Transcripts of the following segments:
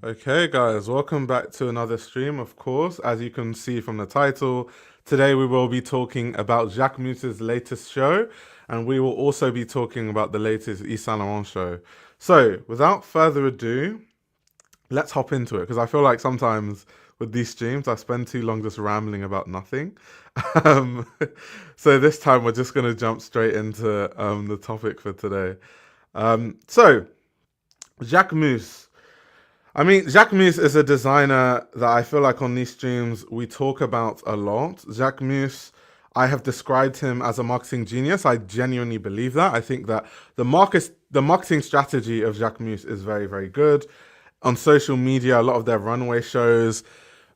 Okay, guys, welcome back to another stream, of course. As you can see from the title, today we will be talking about Jacquemus's latest show, and we will also be talking about the latest Yves Saint Laurent show. So, without further ado, let's hop into it, because I feel like sometimes with these streams, I spend too long just rambling about nothing. Um, so this time we're just going to jump straight into the topic for today. So, Jacquemus. Jacquemus is a designer that I feel like on these streams we talk about a lot. Jacquemus, I have described him as a marketing genius. I genuinely believe that. I think that the marketing strategy of Jacquemus is very, very good. On social media, a lot of their runway shows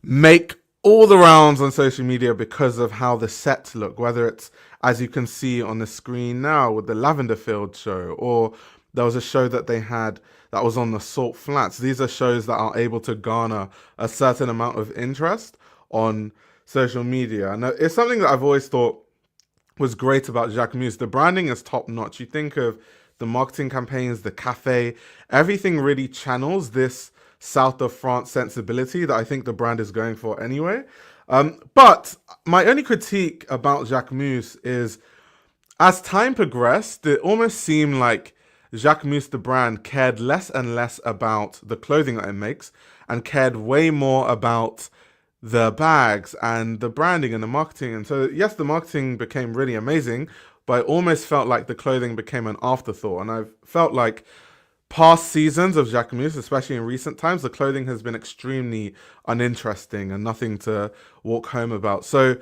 make all the rounds on social media because of how the sets look, whether it's, as you can see on the screen now, with the Lavender Field show, or there was a show that they had that was on the Salt Flats. These are shows that are able to garner a certain amount of interest on social media. And it's something that I've always thought was great about Jacquemus. The branding is top notch. You think of the marketing campaigns, the cafe, everything really channels this South of France sensibility that I think the brand is going for anyway. But my only critique about Jacquemus is, as time progressed, it almost seemed like Jacquemus, the brand, cared less and less about the clothing that it makes and cared way more about the bags and the branding and the marketing. And so, yes, the marketing became really amazing, but it almost felt like the clothing became an afterthought. And I've felt like past seasons of Jacquemus, especially in recent times, the clothing has been extremely uninteresting and nothing to walk home about. So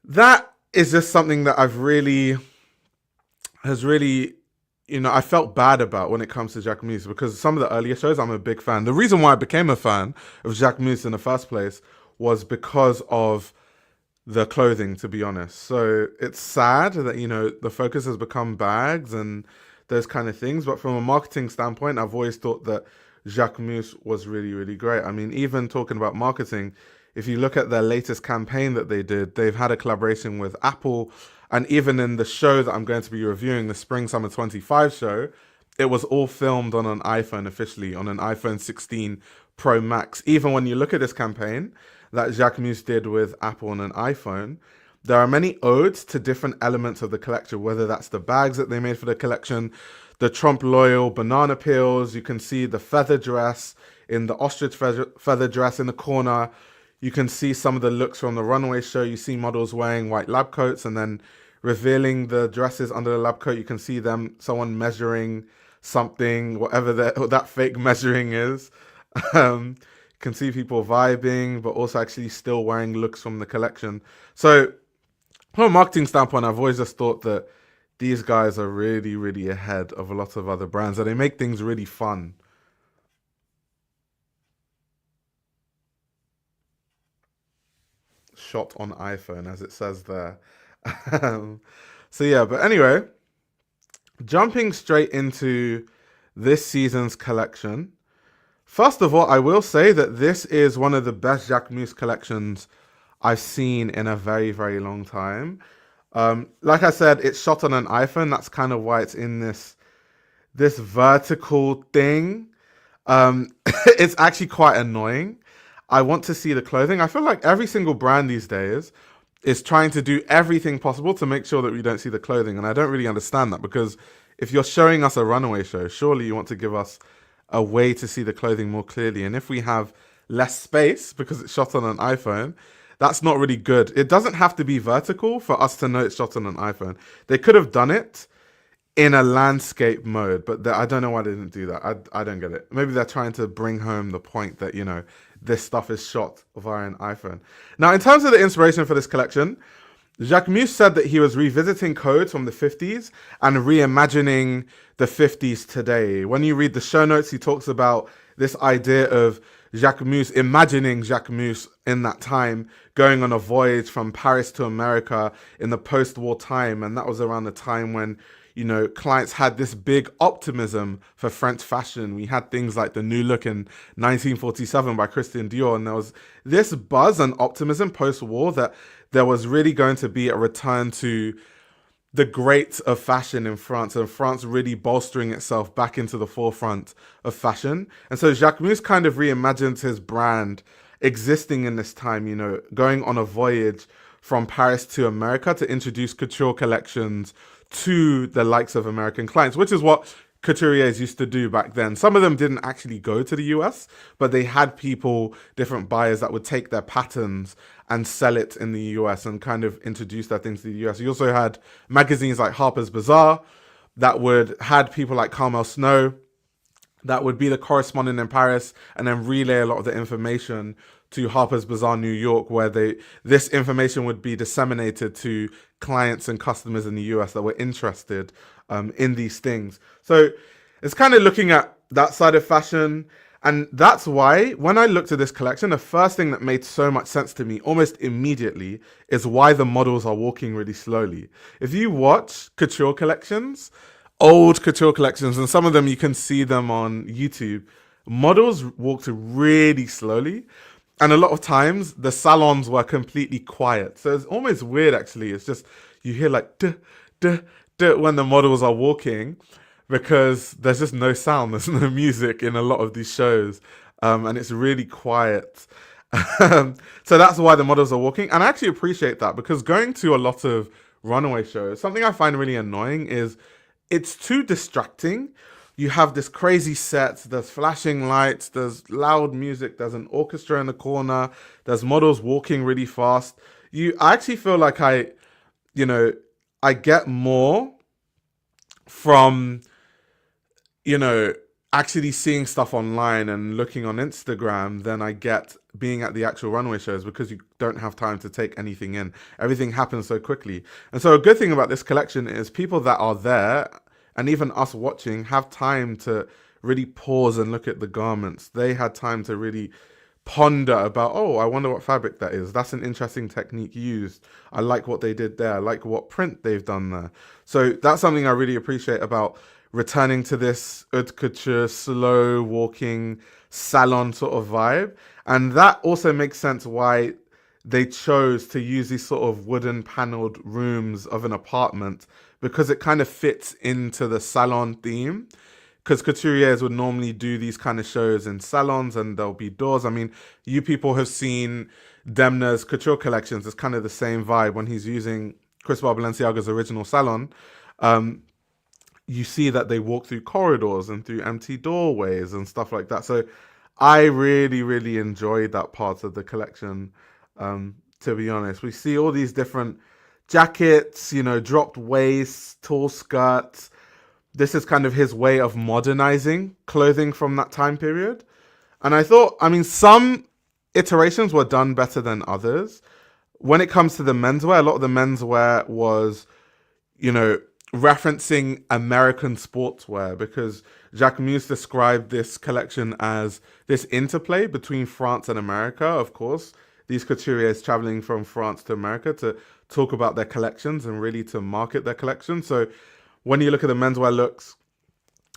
that is just something that I felt bad about when it comes to Jacquemus, because some of the earlier shows I'm a big fan. The reason why I became a fan of Jacquemus in the first place was because of the clothing, to be honest. So it's sad that, the focus has become bags and those kind of things. But from a marketing standpoint, I've always thought that Jacquemus was really, really great. I mean, even talking about marketing, if you look at their latest campaign that they did, they've had a collaboration with Apple. And even in the show that I'm going to be reviewing, the Spring Summer 25 show, it was all filmed on an iPhone officially, on an iPhone 16 Pro Max. Even when you look at this campaign that Jacquemus did with Apple on an iPhone, there are many odes to different elements of the collection, whether that's the bags that they made for the collection, the Trump Loyal banana peels, you can see the feather dress in the ostrich feather dress in the corner. You can see some of the looks from the runway show. You see models wearing white lab coats and then revealing the dresses under the lab coat. You can see someone measuring something, whatever that fake measuring is. You can see people vibing, but also actually still wearing looks from the collection. So from a marketing standpoint, I've always just thought that these guys are really, really ahead of a lot of other brands, and they make things really fun. Shot on iPhone, as it says there. Um, so yeah, but anyway, jumping straight into this season's collection. First of all, I will say that this is one of the best Jacquemus collections I've seen in a very, very long time. Like I said, it's shot on an iPhone. That's kind of why it's in this vertical thing. It's actually quite annoying. I want to see the clothing. I feel like every single brand these days is trying to do everything possible to make sure that we don't see the clothing. And I don't really understand that, because if you're showing us a runway show, surely you want to give us a way to see the clothing more clearly. And if we have less space because it's shot on an iPhone, that's not really good. It doesn't have to be vertical for us to know it's shot on an iPhone. They could have done it in a landscape mode, but I don't know why they didn't do that. I don't get it. Maybe they're trying to bring home the point that, this stuff is shot via an iPhone. Now, in terms of the inspiration for this collection, Jacquemus said that he was revisiting codes from the 50s and reimagining the 50s today. When you read the show notes, he talks about this idea of Jacquemus, imagining Jacquemus in that time, going on a voyage from Paris to America in the post-war time. And that was around the time when, clients had this big optimism for French fashion. We had things like the new look in 1947 by Christian Dior. And there was this buzz and optimism post-war that there was really going to be a return to the great of fashion in France, and France really bolstering itself back into the forefront of fashion. And so Jacquemus kind of reimagined his brand existing in this time, going on a voyage from Paris to America to introduce couture collections to the likes of American clients, which is what couturiers used to do back then. Some of them didn't actually go to the US, but they had people, different buyers that would take their patterns and sell it in the US and kind of introduce that things to the US. You also had magazines like Harper's Bazaar that had people like Carmel Snow that would be the correspondent in Paris and then relay a lot of the information to Harper's Bazaar New York, where this information would be disseminated to clients and customers in the US that were interested in these things. So it's kind of looking at that side of fashion. And that's why when I looked at this collection, the first thing that made so much sense to me almost immediately is why the models are walking really slowly. If you watch couture collections, old couture collections, and some of them you can see them on YouTube, models walked really slowly. And a lot of times the salons were completely quiet. So it's almost weird, actually. It's just, you hear like, duh, duh, duh, when the models are walking, because there's just no sound, there's no music in a lot of these shows. And it's really quiet. So that's why the models are walking. And I actually appreciate that, because going to a lot of runway shows, something I find really annoying is it's too distracting. You have this crazy set, there's flashing lights, there's loud music, there's an orchestra in the corner, there's models walking really fast. I actually feel like I get more from, actually seeing stuff online and looking on Instagram than I get being at the actual runway shows, because you don't have time to take anything in. Everything happens so quickly. And so a good thing about this collection is people that are there, and even us watching, have time to really pause and look at the garments. They had time to really ponder about, I wonder what fabric that is. That's an interesting technique used. I like what they did there. I like what print they've done there. So that's something I really appreciate about returning to this haute couture, slow walking, salon sort of vibe. And that also makes sense why they chose to use these sort of wooden paneled rooms of an apartment, because it kind of fits into the salon theme. Because couturiers would normally do these kind of shows in salons and there'll be doors. I mean, you people have seen Demna's couture collections. It's kind of the same vibe when he's using Cristobal Balenciaga's original salon. You see that they walk through corridors and through empty doorways and stuff like that. So I really, really enjoyed that part of the collection, to be honest. We see all these different jackets, dropped waists, tall skirts. This is kind of his way of modernizing clothing from that time period. And I thought, some iterations were done better than others. When it comes to the menswear, a lot of the menswear was, referencing American sportswear, because Jacquemus described this collection as this interplay between France and America. Of course, these couturiers traveling from France to America to talk about their collections and really to market their collections. So when you look at the menswear looks,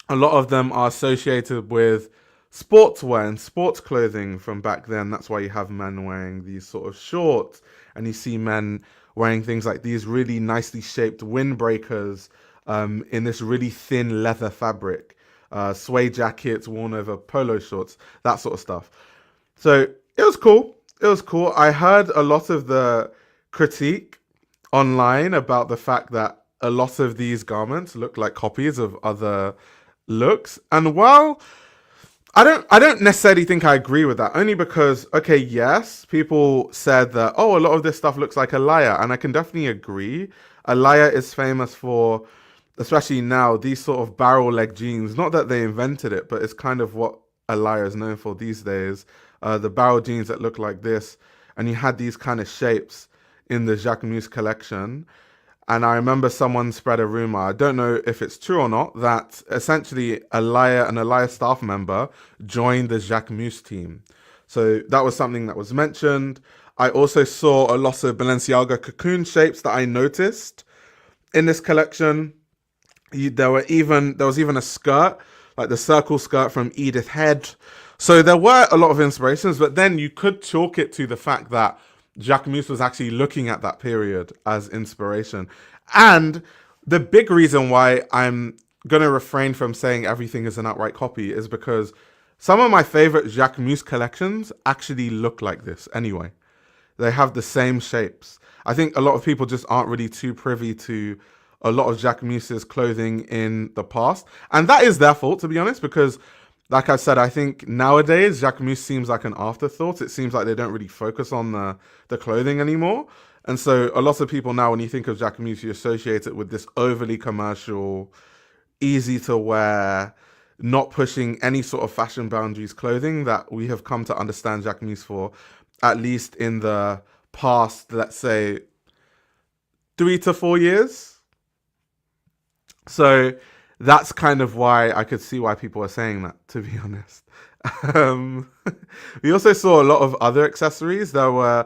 a lot of them are associated with sportswear and sports clothing from back then. That's why you have men wearing these sort of shorts, and you see men wearing things like these really nicely shaped windbreakers in this really thin leather fabric, suede jackets worn over polo shorts, that sort of stuff. So it was cool. It was cool. I heard a lot of the critique online about the fact that a lot of these garments look like copies of other looks. And while I don't necessarily think I agree with that, only because, okay, yes, people said that, a lot of this stuff looks like Emilia, and I can definitely agree. Emilia is famous for, especially now, these sort of barrel leg jeans. Not that they invented it, but it's kind of what Emilia is known for these days. The barrel jeans that look like this, and you had these kind of shapes in the Jacquemus collection. And I remember someone spread a rumor, I don't know if it's true or not, that essentially an Emilia staff member joined the Jacquemus team. So that was something that was mentioned. I also saw a lot of Balenciaga cocoon shapes that I noticed in this collection. There was even a skirt, like the circle skirt from Edith Head. So there were a lot of inspirations, but then you could chalk it to the fact that Jacquemus was actually looking at that period as inspiration. And the big reason why I'm going to refrain from saying everything is an outright copy is because some of my favorite Jacquemus collections actually look like this anyway. They have the same shapes. I think a lot of people just aren't really too privy to a lot of Jacquemus's clothing in the past. And that is their fault, to be honest, because like I said, I think nowadays Jacquemus seems like an afterthought. It seems like they don't really focus on the clothing anymore. And so a lot of people now, when you think of Jacquemus, you associate it with this overly commercial, easy to wear, not pushing any sort of fashion boundaries clothing that we have come to understand Jacquemus for, at least in the past, let's say, 3 to 4 years. So that's kind of why I could see why people are saying that, to be honest. Um, we also saw a lot of other accessories. There were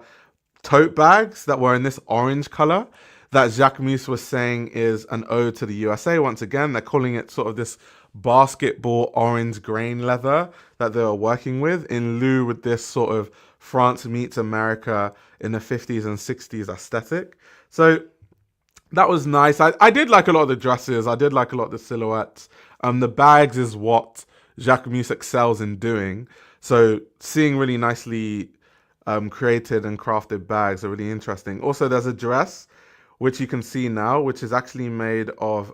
tote bags that were in this orange color that Jacquemus was saying is an ode to the USA. Once again, they're calling it sort of this basketball orange grain leather that they were working with in lieu with this sort of France meets America in the 50s and 60s aesthetic. So that was nice. I did like a lot of the dresses. I did like a lot of the silhouettes. The bags is what Jacquemus excels in doing. So seeing really nicely created and crafted bags are really interesting. Also, there's a dress, which you can see now, which is actually made of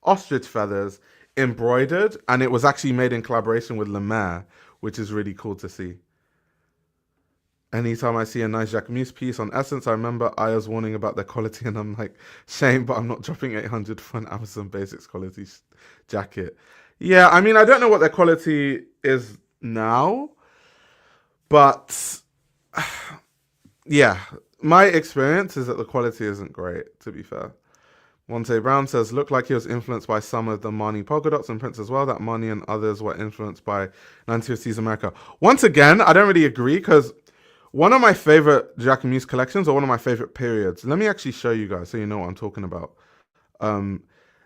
ostrich feathers embroidered. And it was actually made in collaboration with Le Maire, which is really cool to see. Anytime I see a nice Jacquemus piece on Essence, I remember I was warning about their quality, and I'm like, shame, but I'm not dropping 800 for an Amazon Basics quality jacket. Yeah, I mean, I don't know what their quality is now, but yeah, my experience is that the quality isn't great, to be fair. Monte Brown says, looked like he was influenced by some of the Marni polka dots and prints as well, that Marni and others were influenced by 1950s America. Once again, I don't really agree, because one of my favorite Jacquemus collections, or one of my favorite periods, let me actually show you guys so you know what I'm talking about. Um,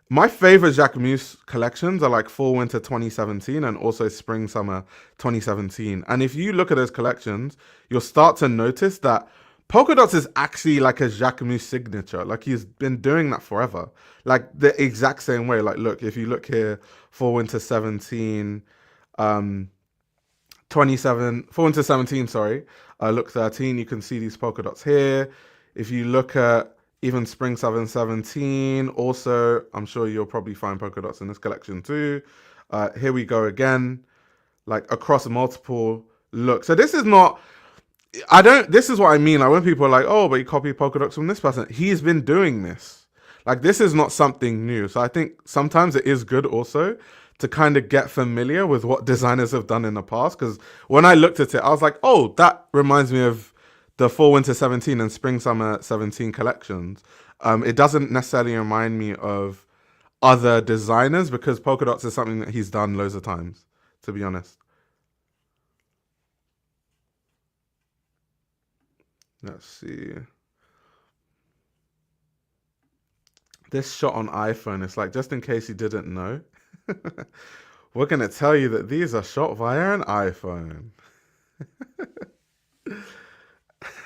my favorite Jacquemus collections are like Fall Winter 2017 and also Spring Summer 2017. And if you look at those collections, you'll start to notice that polka dots is actually like a Jacquemus signature. Like he's been doing that forever. Like the exact same way. Like look, if you look here, Fall Winter 17, 4 into 17, sorry, look 13, you can see these polka dots here. If you look at even Spring 717, also, I'm sure you'll probably find polka dots in this collection too. Here we go again, like across multiple looks. So this is not, this is what I mean. Like when people are like, oh, but you copy polka dots from this person. He's been doing this. Like this is not something new. So I think sometimes it is good also to kind of get familiar with what designers have done in the past. Because when I looked at it, I was like, oh, that reminds me of the Fall Winter 17 and Spring Summer 17 collections. It doesn't necessarily remind me of other designers because polka dots is something that he's done loads of times, to be honest. Let's see. This shot on iPhone, it's like, just in case you didn't know, we're going to tell you that these are shot via an iPhone.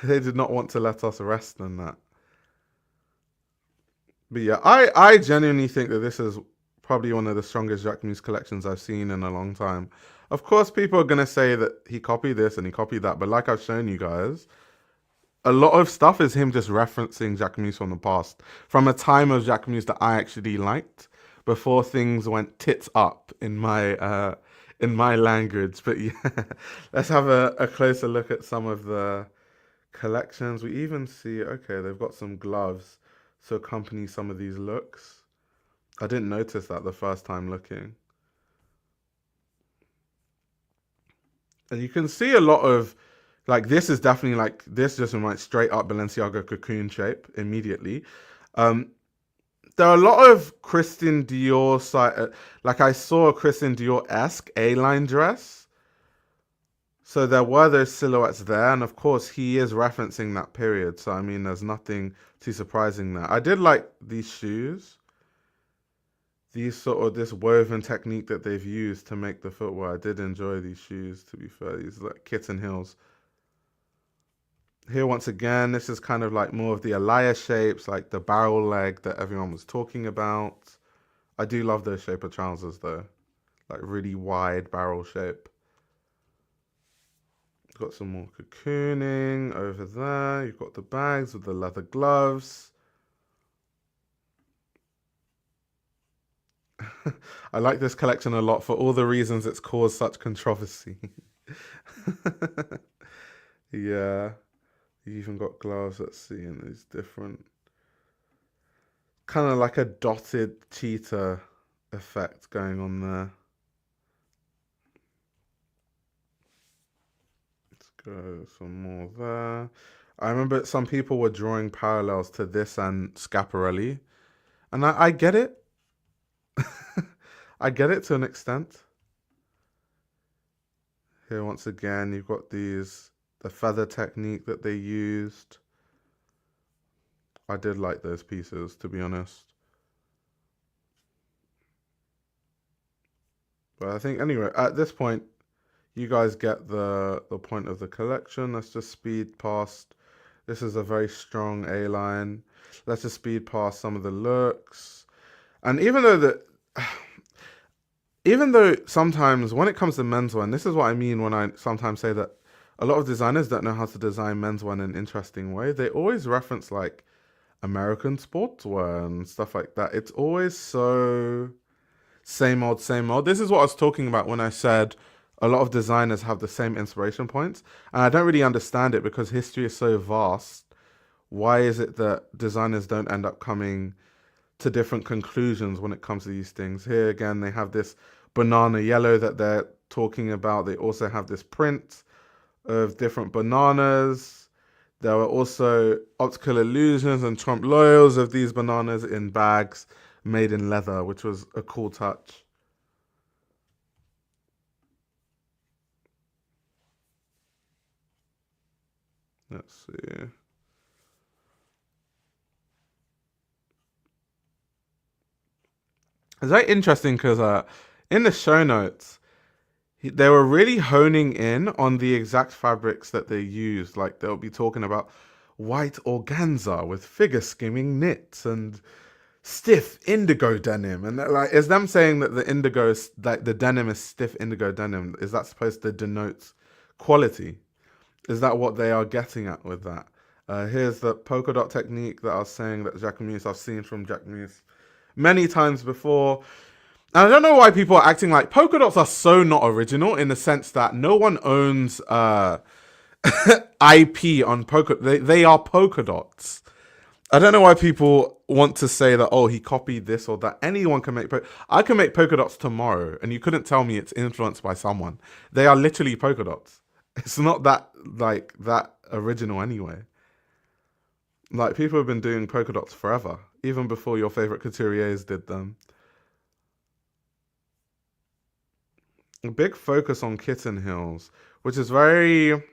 They did not want to let us rest on that. But yeah, I genuinely think that this is probably one of the strongest Jacquemus collections I've seen in a long time. Of course, people are going to say that he copied this and he copied that, but like I've shown you guys, a lot of stuff is him just referencing Jacquemus from the past, from a time of Jacquemus that I actually liked before things went tits up in my language. But yeah, let's have a closer look at some of the collections. We even see, okay, they've got some gloves to accompany some of these looks. I didn't notice that the first time looking. And you can see a lot of, like, this is definitely like, this just reminds straight up Balenciaga cocoon shape immediately. There are a lot of Christian Dior, like I saw a Christian Dior-esque A-line dress. So there were those silhouettes there. And of course, he is referencing that period. So, I mean, there's nothing too surprising there. I did like these shoes. These sort of, this woven technique that they've used to make the footwear. I did enjoy these shoes, to be fair. These like kitten heels. Here, once again, this is kind of like more of the Emilia shapes, like the barrel leg that everyone was talking about. I do love those shape of trousers though, like really wide barrel shape. Got some more cocooning over there. You've got the bags with the leather gloves. I like this collection a lot for all the reasons it's caused such controversy. Yeah, you even got gloves, let's see, and these different, kind of like a dotted cheetah effect going on there. Let's go some more there. I remember some people were drawing parallels to this and Schiaparelli, and I get it. I get it to an extent. Here, once again, you've got the feather technique that they used. I did like those pieces, to be honest. But I think, anyway, at this point, you guys get the point of the collection. Let's just speed past. This is a very strong A line. Let's just speed past some of the looks. And even though sometimes when it comes to menswear, and this is what I mean when I sometimes say that a lot of designers don't know how to design menswear in an interesting way, they always reference like American sportswear and stuff like that. It's always so same old, same old. This is what I was talking about when I said a lot of designers have the same inspiration points. And I don't really understand it because history is so vast. Why is it that designers don't end up coming to different conclusions when it comes to these things? Here again, they have this banana yellow that they're talking about. They also have this print of different bananas. There were also optical illusions and trompe l'oeils of these bananas in bags made in leather, which was a cool touch. Let's see. It's very interesting because in the show notes, they were really honing in on the exact fabrics that they used. Like they'll be talking about white organza with figure skimming knits and stiff indigo denim, and like is them saying that the indigo is like the denim is stiff indigo denim. Is that supposed to denote quality? Is that what they are getting at with that? Here's the polka dot technique that I was saying that Jacquemus I've seen from Jacquemus many times before. And I don't know why people are acting like polka dots are so not original in the sense that no one owns IP on polka. They are polka dots. I don't know why people want to say that, oh, he copied this or that. Anyone can make I can make polka dots tomorrow and you couldn't tell me it's influenced by someone. They are literally polka dots. It's not that like that original anyway. Like people have been doing polka dots forever, even before your favorite couturiers did them. A big focus on kitten heels, which is very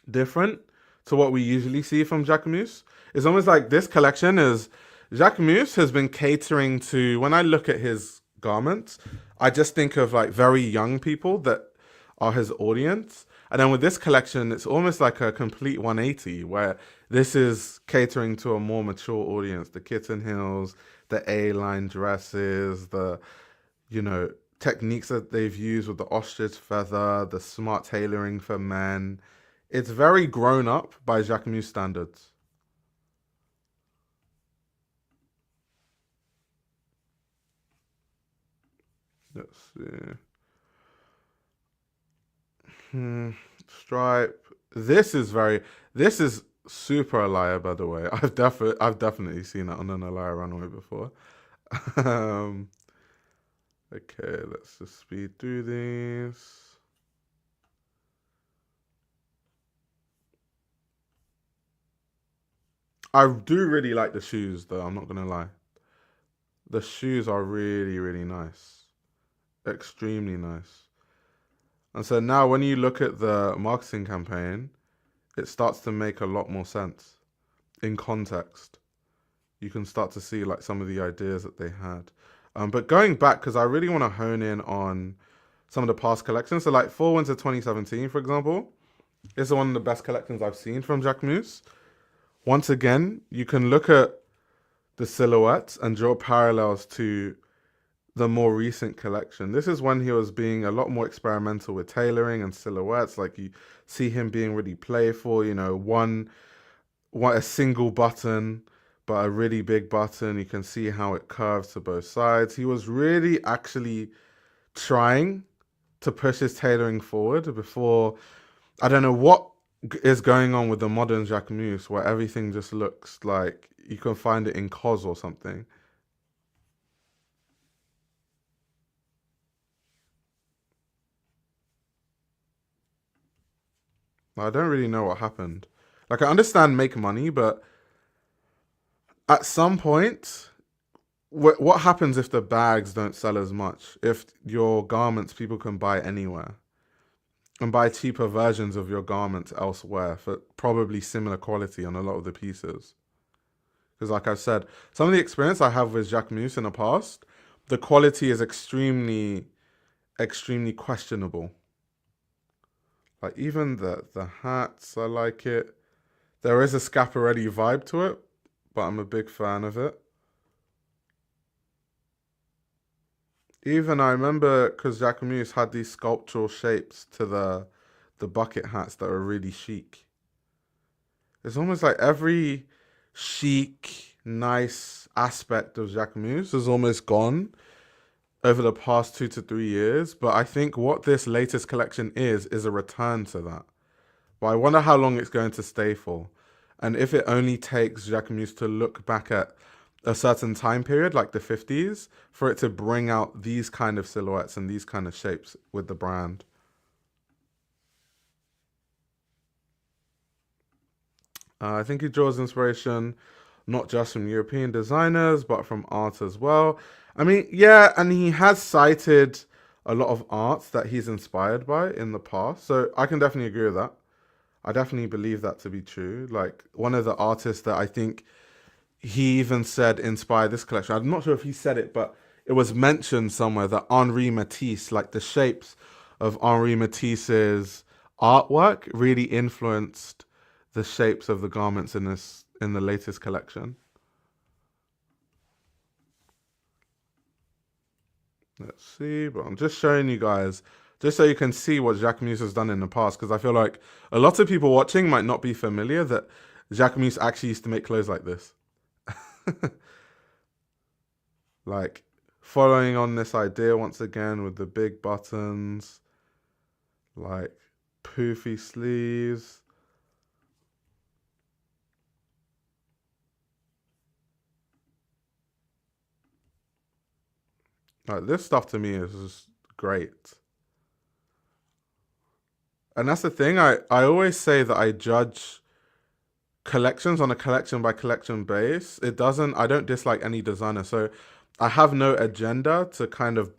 different to what we usually see from Jacquemus. It's almost like this collection is Jacquemus has been catering to. When I look at his garments, I just think of like very young people that are his audience. And then with this collection, it's almost like a complete 180 where this is catering to a more mature audience. The kitten heels, the A-line dresses, the, you know, techniques that they've used with the ostrich feather, the smart tailoring for men. It's very grown up by Jacquemus standards. Let's see. Stripe. This is super Emilia, by the way. I've definitely seen it on an Emilia runway before. um, okay, let's just speed through these. I do really like the shoes, though. I'm not gonna lie. The shoes are really, really nice. Extremely nice. And so now, when you look at the marketing campaign, it starts to make a lot more sense in context. You can start to see like some of the ideas that they had. But going back, because I really want to hone in on some of the past collections. So like Fall Winter 2017, for example, It's one of the best collections I've seen from Jacquemus. Once again, you can look at the silhouettes and draw parallels to the more recent collection. This is when he was being a lot more experimental with tailoring and silhouettes. Like you see him being really playful, a single button, but a really big button. You can see how it curves to both sides. He was really actually trying to push his tailoring forward before. I don't know what is going on with the modern Jacquemus where everything just looks like you can find it in COS or something. I don't really know what happened. Like, I understand make money, but at some point, what happens if the bags don't sell as much? If your garments people can buy anywhere and buy cheaper versions of your garments elsewhere for probably similar quality on a lot of the pieces? Because, like I said, some of the experience I have with Jacquemus in the past, the quality is extremely, extremely questionable. Like even the hats, I like it. There is a Scaparelli vibe to it, but I'm a big fan of it. Even I remember because Jacquemus had these sculptural shapes to the bucket hats that were really chic. It's almost like every chic, nice aspect of Jacquemus is almost gone over the past 2 to 3 years. But I think what this latest collection is a return to that. But I wonder how long it's going to stay for. And if it only takes Jacquemus to look back at a certain time period, like the 50s, for it to bring out these kind of silhouettes and these kind of shapes with the brand. I think he draws inspiration not just from European designers, but from art as well. I mean, yeah, and he has cited a lot of art that he's inspired by in the past. So I can definitely agree with that. I definitely believe that to be true. Like one of the artists that I think he even said inspired this collection. I'm not sure if he said it, but it was mentioned somewhere that Henri Matisse, like the shapes of Henri Matisse's artwork, really influenced the shapes of the garments in the latest collection. Let's see, but I'm just showing you guys just so you can see what Jacquemus has done in the past, because I feel like a lot of people watching might not be familiar that Jacquemus actually used to make clothes like this. Like following on this idea once again with the big buttons, like poofy sleeves. Like this stuff to me is just great. And that's the thing, I always say that I judge collections on a collection by collection base. I don't dislike any designer. So I have no agenda to kind of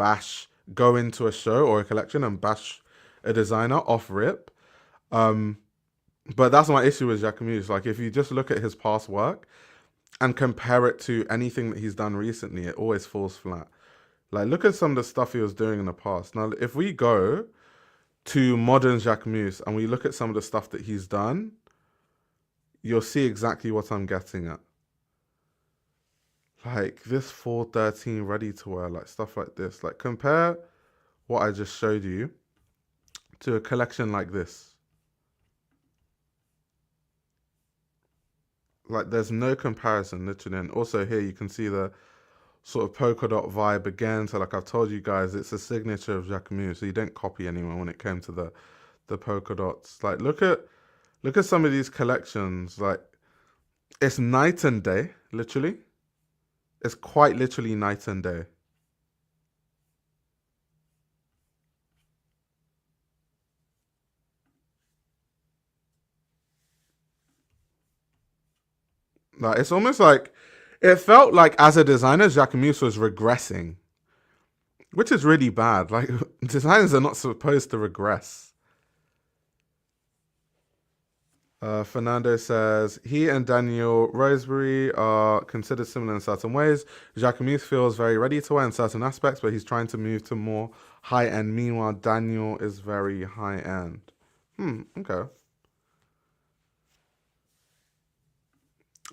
go into a show or a collection and bash a designer off rip. Um, but that's my issue with Jacquemus. Like if you just look at his past work and compare it to anything that he's done recently, it always falls flat. Like look at some of the stuff he was doing in the past. Now, if we go to modern Jacquemus and we look at some of the stuff that he's done, you'll see exactly what I'm getting at. Like this 413 ready to wear, like stuff like this. Like compare what I just showed you to a collection like this. Like there's no comparison, literally. And also here you can see the sort of polka dot vibe again. So like I've told you guys, it's a signature of Jacquemus. So you don't copy anyone when it came to the polka dots. Like look at some of these collections. Like it's night and day, literally. It's quite literally night and day. Like it's almost like it felt like as a designer, Jacquemus was regressing, which is really bad. Like designers are not supposed to regress. Fernando says he and Daniel Roseberry are considered similar in certain ways. Jacquemus feels very ready to wear in certain aspects, but he's trying to move to more high end. Meanwhile, Daniel is very high end. Okay.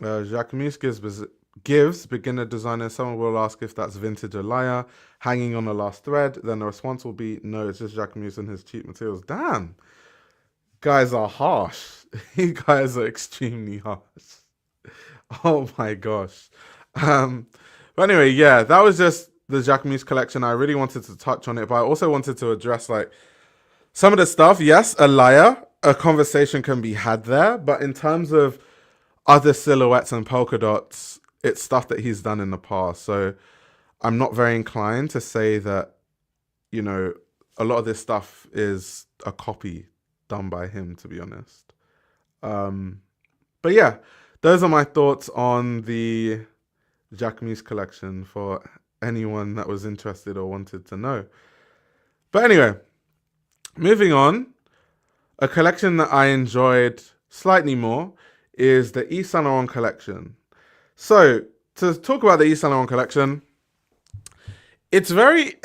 Jacquemus gives beginner designers, someone will ask if that's vintage or liar, hanging on the last thread. Then the response will be, no, it's just Jacquemus and his cheap materials. Damn, guys are harsh. You guys are extremely harsh. Oh my gosh. But anyway, yeah, that was just the Jacquemus collection. I really wanted to touch on it, but I also wanted to address like some of the stuff. Yes, a liar, a conversation can be had there, but in terms of other silhouettes and polka dots, it's stuff that he's done in the past. So I'm not very inclined to say that, you know, a lot of this stuff is a copy done by him, to be honest. But yeah, those are my thoughts on the Jacquemus collection for anyone that was interested or wanted to know. But anyway, moving on, a collection that I enjoyed slightly more is the Yves Saint Laurent collection. So to talk about the Yves Saint Laurent collection, it's very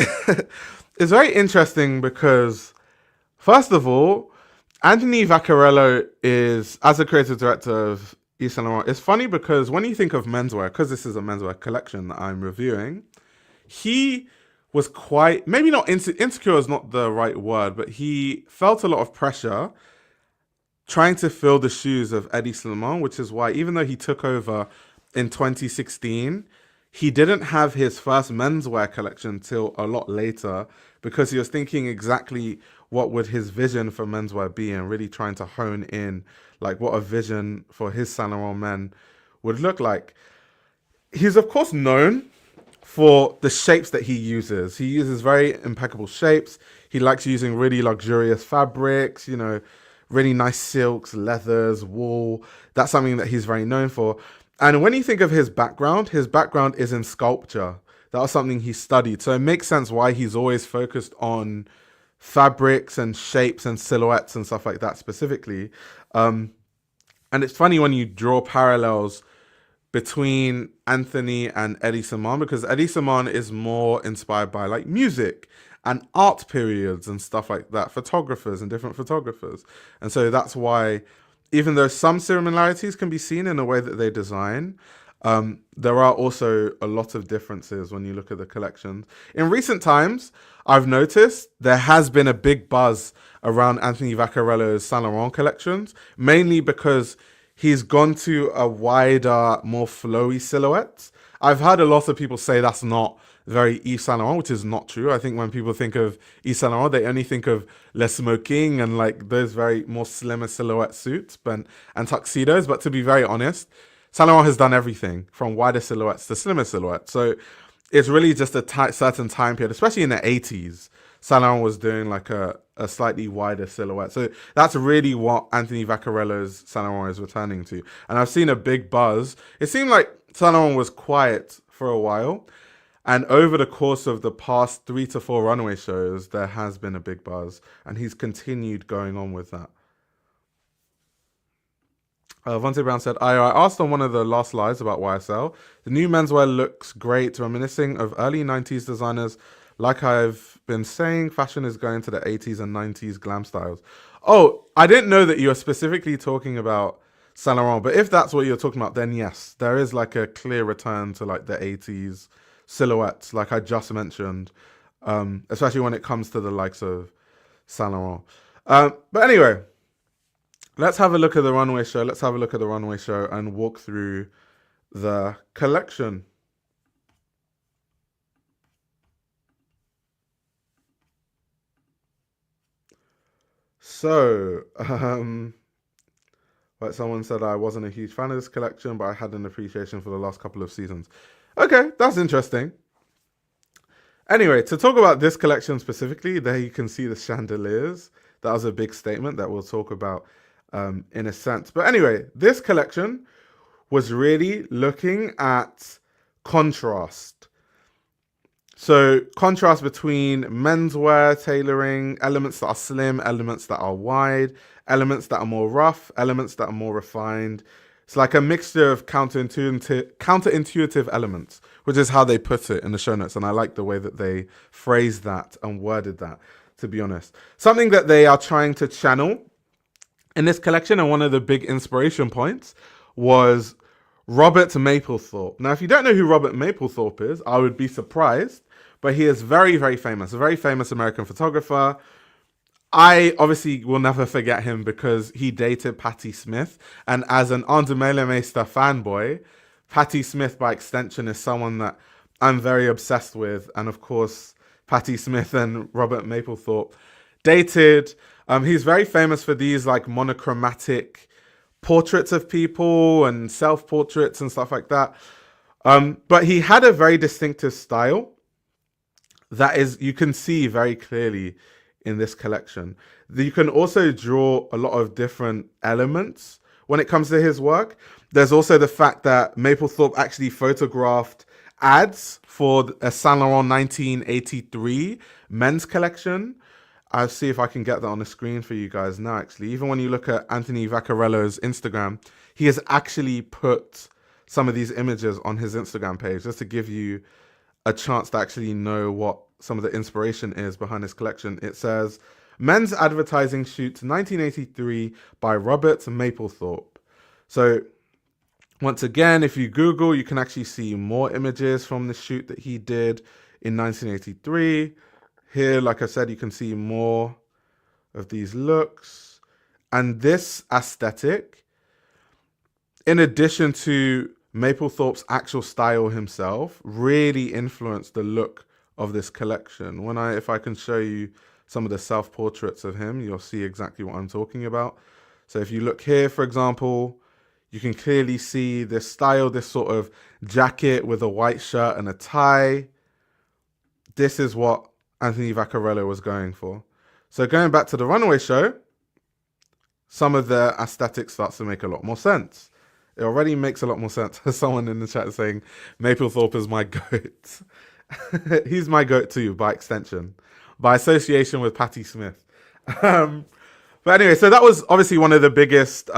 it's very interesting because, first of all, Anthony Vaccarello is, as a creative director of Yves Saint Laurent, it's funny because when you think of menswear, because this is a menswear collection that I'm reviewing, he was quite, maybe not insecure is not the right word, but he felt a lot of pressure trying to fill the shoes of Yves Saint Laurent, which is why even though he took over in 2016, he didn't have his first menswear collection till a lot later, because he was thinking exactly what would his vision for menswear be and really trying to hone in like what a vision for his Saint Laurent men would look like. He's of course known for the shapes that he uses. He uses very impeccable shapes. He likes using really luxurious fabrics, you know, really nice silks, leathers, wool. That's something that he's very known for. And when you think of his background is in sculpture. That was something he studied. So it makes sense why he's always focused on fabrics and shapes and silhouettes and stuff like that specifically. And it's funny when you draw parallels between Anthony and Yves Saint Laurent, because Yves Saint Laurent is more inspired by like music and art periods and stuff like that, photographers and different photographers. And so that's why, even though some similarities can be seen in the way that they design, there are also a lot of differences when you look at the collections. In recent times, I've noticed there has been a big buzz around Anthony Vaccarello's Saint Laurent collections, mainly because he's gone to a wider, more flowy silhouette. I've heard a lot of people say that's not very Yves Saint Laurent, which is not true. I think when people think of Yves Saint Laurent, they only think of Le Smoking and like those very more slimmer silhouette suits and tuxedos. But to be very honest, Saint Laurent has done everything from wider silhouettes to slimmer silhouettes. So it's really just a certain time period, especially in the 80s. Saint Laurent was doing like a slightly wider silhouette. So that's really what Anthony Vaccarello's Saint Laurent is returning to. And I've seen a big buzz. It seemed like Saint Laurent was quiet for a while. And over the course of the past 3 to 4 runway shows, there has been a big buzz. And he's continued going on with that. Vontae Brown said, I asked on one of the last lives about YSL. The new menswear looks great, reminiscing of early 90s designers. Like I've been saying, fashion is going to the 80s and 90s glam styles. Oh, I didn't know that you were specifically talking about Saint Laurent, but if that's what you're talking about, then yes, there is like a clear return to like the 80s silhouettes, like I just mentioned, especially when it comes to the likes of Saint Laurent. But anyway, let's have a look at the runway show. Let's have a look at the runway show and walk through the collection. So, like someone said, I wasn't a huge fan of this collection, but I had an appreciation for the last couple of seasons. Okay, that's interesting. Anyway, to talk about this collection specifically, there you can see the chandeliers. That was a big statement that we'll talk about in a sense. But anyway, this collection was really looking at contrast. So contrast between menswear, tailoring, elements that are slim, elements that are wide, elements that are more rough, elements that are more refined. It's like a mixture of counterintuitive elements, which is how they put it in the show notes. And I like the way that they phrased that and worded that, to be honest. Something that they are trying to channel in this collection, and one of the big inspiration points, was Robert Mapplethorpe. Now, if you don't know who Robert Mapplethorpe is, I would be surprised, but he is very, very famous, a very famous American photographer. I obviously will never forget him because he dated Patti Smith, and as an Andermelemeester fanboy, Patti Smith by extension is someone that I'm very obsessed with, and of course, Patti Smith and Robert Mapplethorpe dated. He's very famous for these like monochromatic portraits of people and self-portraits and stuff like that. But he had a very distinctive style that is, you can see very clearly in this collection. You can also draw a lot of different elements when it comes to his work. There's also the fact that Mapplethorpe actually photographed ads for a Saint Laurent 1983 men's collection. I'll see if I can get that on the screen for you guys now, actually. Even when you look at Anthony Vaccarello's Instagram, he has actually put some of these images on his Instagram page just to give you a chance to actually know what some of the inspiration is behind this collection. It says, Men's Advertising Shoot 1983 by Robert Mapplethorpe. So once again, if you Google, you can actually see more images from the shoot that he did in 1983. Here, like I said, you can see more of these looks. And this aesthetic, in addition to Mapplethorpe's actual style himself, really influenced the look of this collection. If I can show you some of the self-portraits of him, you'll see exactly what I'm talking about. So if you look here, for example, you can clearly see this style, this sort of jacket with a white shirt and a tie. This is what Anthony Vaccarello was going for. So going back to the runway show, some of the aesthetic starts to make a lot more sense. It already makes a lot more sense. Someone in the chat saying, Mapplethorpe is my goat. He's my goat too, by extension. By association with Patti Smith. But anyway, so that was obviously one of the biggest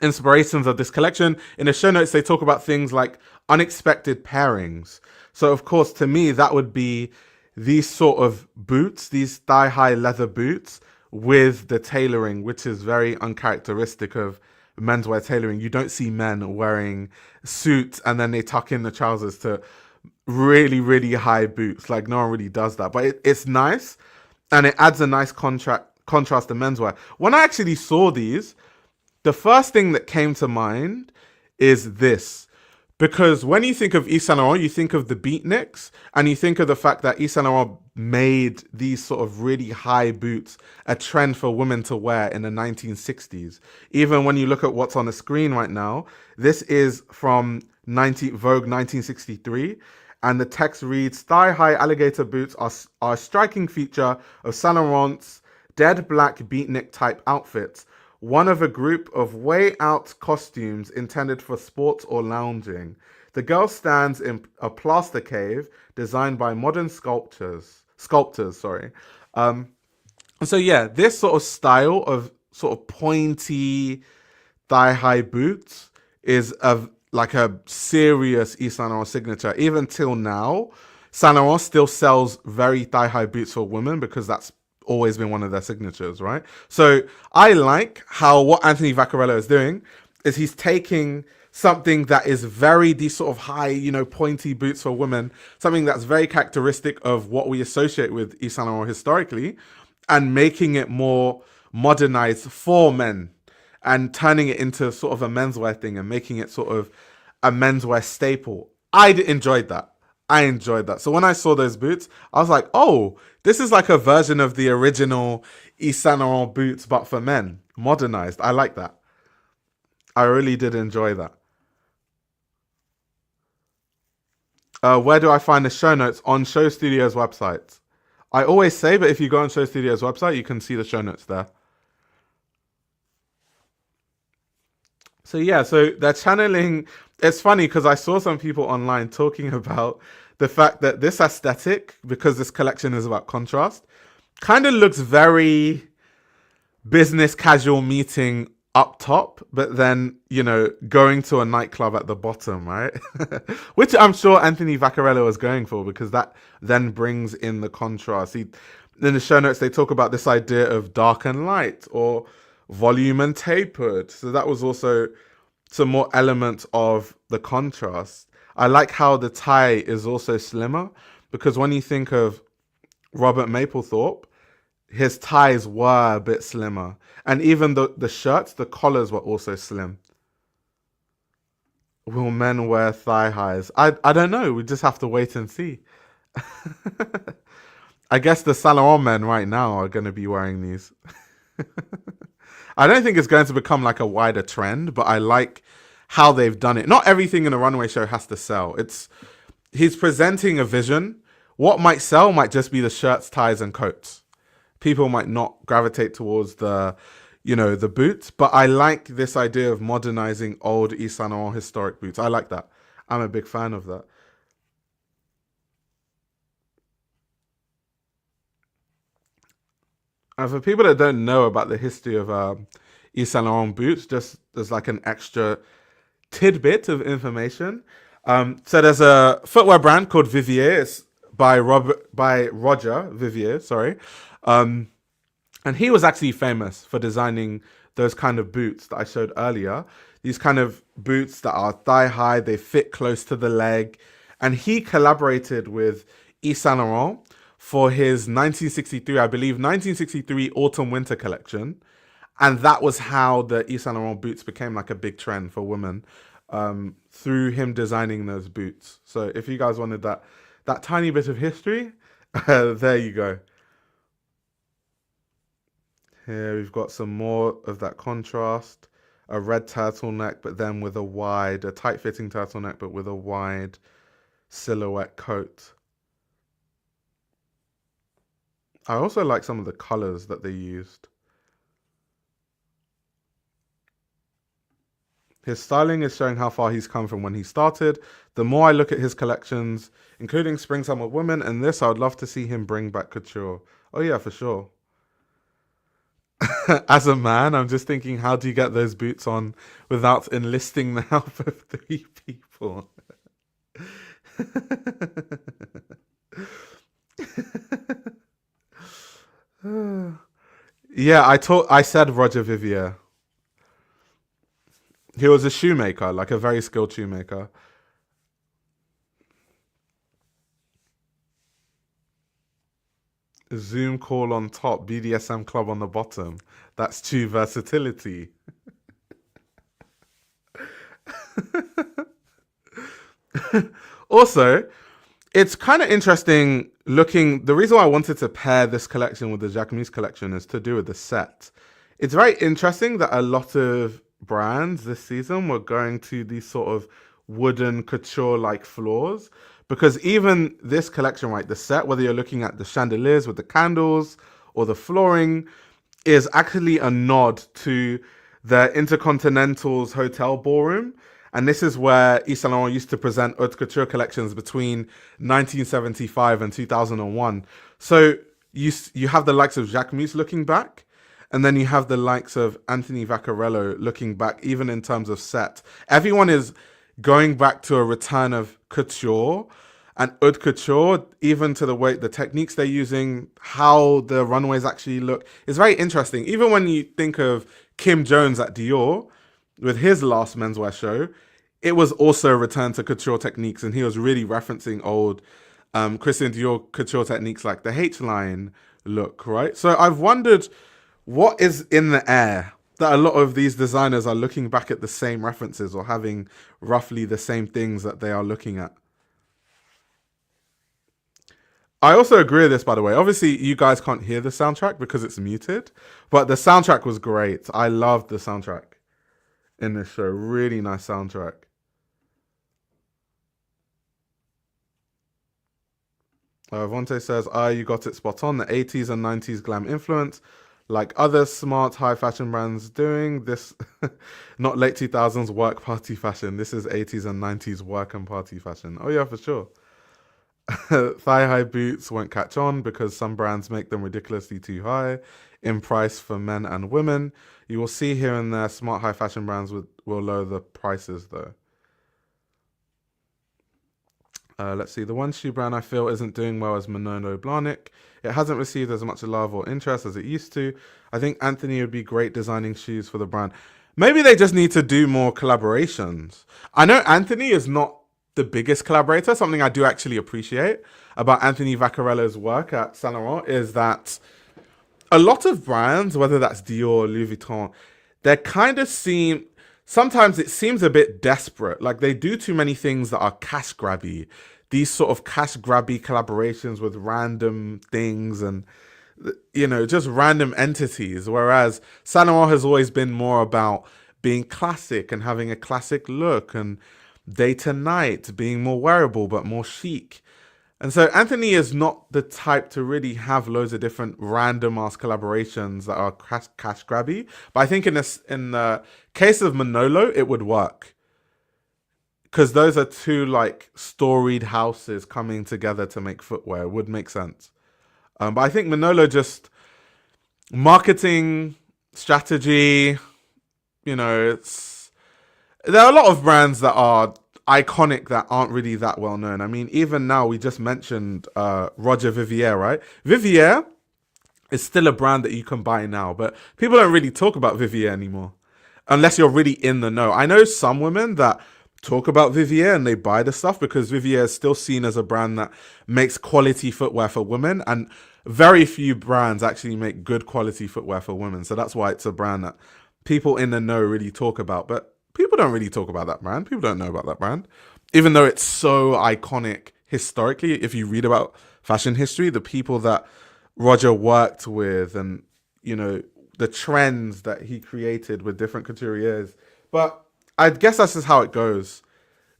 inspirations of this collection. In the show notes, they talk about things like unexpected pairings. So of course, to me, that would be these sort of boots, these thigh-high leather boots with the tailoring, which is very uncharacteristic of menswear tailoring. You don't see men wearing suits and then they tuck in the trousers to really, really high boots. Like, no one really does that. But it's nice, and it adds a nice contrast to menswear. When I actually saw these, the first thing that came to mind is this. Because when you think of Yves Saint Laurent, you think of the beatniks, and you think of the fact that Yves Saint Laurent made these sort of really high boots a trend for women to wear in the 1960s. Even when you look at what's on the screen right now, this is from Vogue 1963, and the text reads, thigh-high alligator boots are a striking feature of Saint Laurent's dead black beatnik type outfits, one of a group of way out costumes intended for sports or lounging. The girl stands in a plaster cave designed by modern sculptors. So yeah, this sort of style of sort of pointy thigh-high boots is like a serious Yves Saint Laurent signature. Even till now, Saint Laurent still sells very thigh-high boots for women because that's always been one of their signatures, right? So I like how what Anthony Vaccarello is doing is he's taking something that is very these sort of high, pointy boots for women, something that's very characteristic of what we associate with Yves Saint Laurent historically, and making it more modernized for men and turning it into sort of a menswear thing and making it sort of a menswear staple. I enjoyed that. So when I saw those boots, I was like, oh, this is like a version of the original Yves Saint Laurent boots, but for men, modernized. I like that. I really did enjoy that. Where do I find the show notes? On Show Studio's website. I always say, but if you go on Show Studio's website, you can see the show notes there. So yeah, so they're channeling. It's funny because I saw some people online talking about the fact that this aesthetic, because this collection is about contrast, kind of looks very business casual meeting up top, but then, going to a nightclub at the bottom, right? Which I'm sure Anthony Vaccarello was going for, because that then brings in the contrast. In the show notes, they talk about this idea of dark and light, or volume and tapered. So that was also some more elements of the contrast. I like how the tie is also slimmer, because when you think of Robert Mapplethorpe, his ties were a bit slimmer. And even the shirts, the collars were also slim. Will men wear thigh highs? I don't know. We just have to wait and see. I guess the Saint Laurent men right now are going to be wearing these. I don't think it's going to become like a wider trend, but I like how they've done it. Not everything in a runway show has to sell. He's presenting a vision. What might sell might just be the shirts, ties, and coats. People might not gravitate towards the boots, but I like this idea of modernizing old Yves Saint Laurent historic boots. I like that. I'm a big fan of that. And for people that don't know about the history of Yves Saint Laurent boots, just as like an extra tidbit of information. So there's a footwear brand called Vivier. It's by Roger Vivier, sorry. And he was actually famous for designing those kind of boots that I showed earlier. These kind of boots that are thigh high, they fit close to the leg. And he collaborated with Yves Saint Laurent for his 1963, I believe, 1963 autumn winter collection. And that was how the Yves Saint Laurent boots became like a big trend for women, through him designing those boots. So if you guys wanted that tiny bit of history, there you go. Here we've got some more of that contrast. A red turtleneck, but then with a tight-fitting turtleneck, but with a wide silhouette coat. I also like some of the colors that they used. His styling is showing how far he's come from when he started. The more I look at his collections, including Spring Summer Women and this, I would love to see him bring back couture. Oh yeah, for sure. As a man, I'm just thinking, how do you get those boots on without enlisting the help of 3 people? Yeah, I said Roger Vivier. He was a shoemaker, like a very skilled shoemaker. Zoom call on top, BDSM club on the bottom. That's true versatility. Also, it's kind of interesting looking. The reason why I wanted to pair this collection with the Jacquemus collection is to do with the set. It's very interesting that a lot of brands this season were going to these sort of wooden couture-like floors, because even this collection, right, the set, whether you're looking at the chandeliers with the candles or the flooring, is actually a nod to the Intercontinental's hotel ballroom. And this is where Yves Saint Laurent used to present haute couture collections between 1975 and 2001. So you have the likes of Jacquemus looking back, and then you have the likes of Anthony Vaccarello looking back, even in terms of set. Everyone is going back to a return of couture and haute couture, even to the techniques they're using, how the runways actually look. It's very interesting. Even when you think of Kim Jones at Dior, with his last menswear show, it was also a return to couture techniques, and he was really referencing old Christian Dior couture techniques like the H-line look, right? So I've wondered what is in the air that a lot of these designers are looking back at the same references or having roughly the same things that they are looking at. I also agree with this, by the way. Obviously, you guys can't hear the soundtrack because it's muted, but the soundtrack was great. I loved the soundtrack in this show. Really nice soundtrack. Vontae says, you got it spot on. The 80s and 90s glam influence, like other smart high fashion brands doing this, not late 2000s work party fashion. This is 80s and 90s work and party fashion. Oh yeah, for sure. Thigh-high boots won't catch on because some brands make them ridiculously too high in price for men and women. You will see here and there smart high fashion brands will lower the prices though. Let's see. The one shoe brand I feel isn't doing well is Manolo Blahnik. It hasn't received as much love or interest as it used to. I think Anthony would be great designing shoes for the brand. Maybe they just need to do more collaborations. I know Anthony is not the biggest collaborator. Something I do actually appreciate about Anthony Vaccarello's work at Saint Laurent is that a lot of brands, whether that's Dior, Louis Vuitton, they kind of seem, sometimes it seems a bit desperate. Like they do too many things that are cash grabby. These sort of cash grabby collaborations with random things and, just random entities. Whereas Saint Laurent has always been more about being classic and having a classic look and day to night, being more wearable but more chic. And so Anthony is not the type to really have loads of different random ass collaborations that are cash grabby. But I think in the case of Manolo, it would work because those are two like storied houses coming together to make footwear. It would make sense. But I think Manolo just marketing strategy. There are a lot of brands that are iconic that aren't really that well known. I mean, even now we just mentioned Roger Vivier, right? Vivier is still a brand that you can buy now, but people don't really talk about Vivier anymore unless you're really in the know. I know some women that talk about Vivier and they buy the stuff because Vivier is still seen as a brand that makes quality footwear for women, and very few brands actually make good quality footwear for women. So that's why it's a brand that people in the know really talk about. But people don't really talk about that brand. People don't know about that brand, even though it's so iconic historically. If you read about fashion history, the people that Roger worked with and, the trends that he created with different couturiers. But I guess that's just how it goes.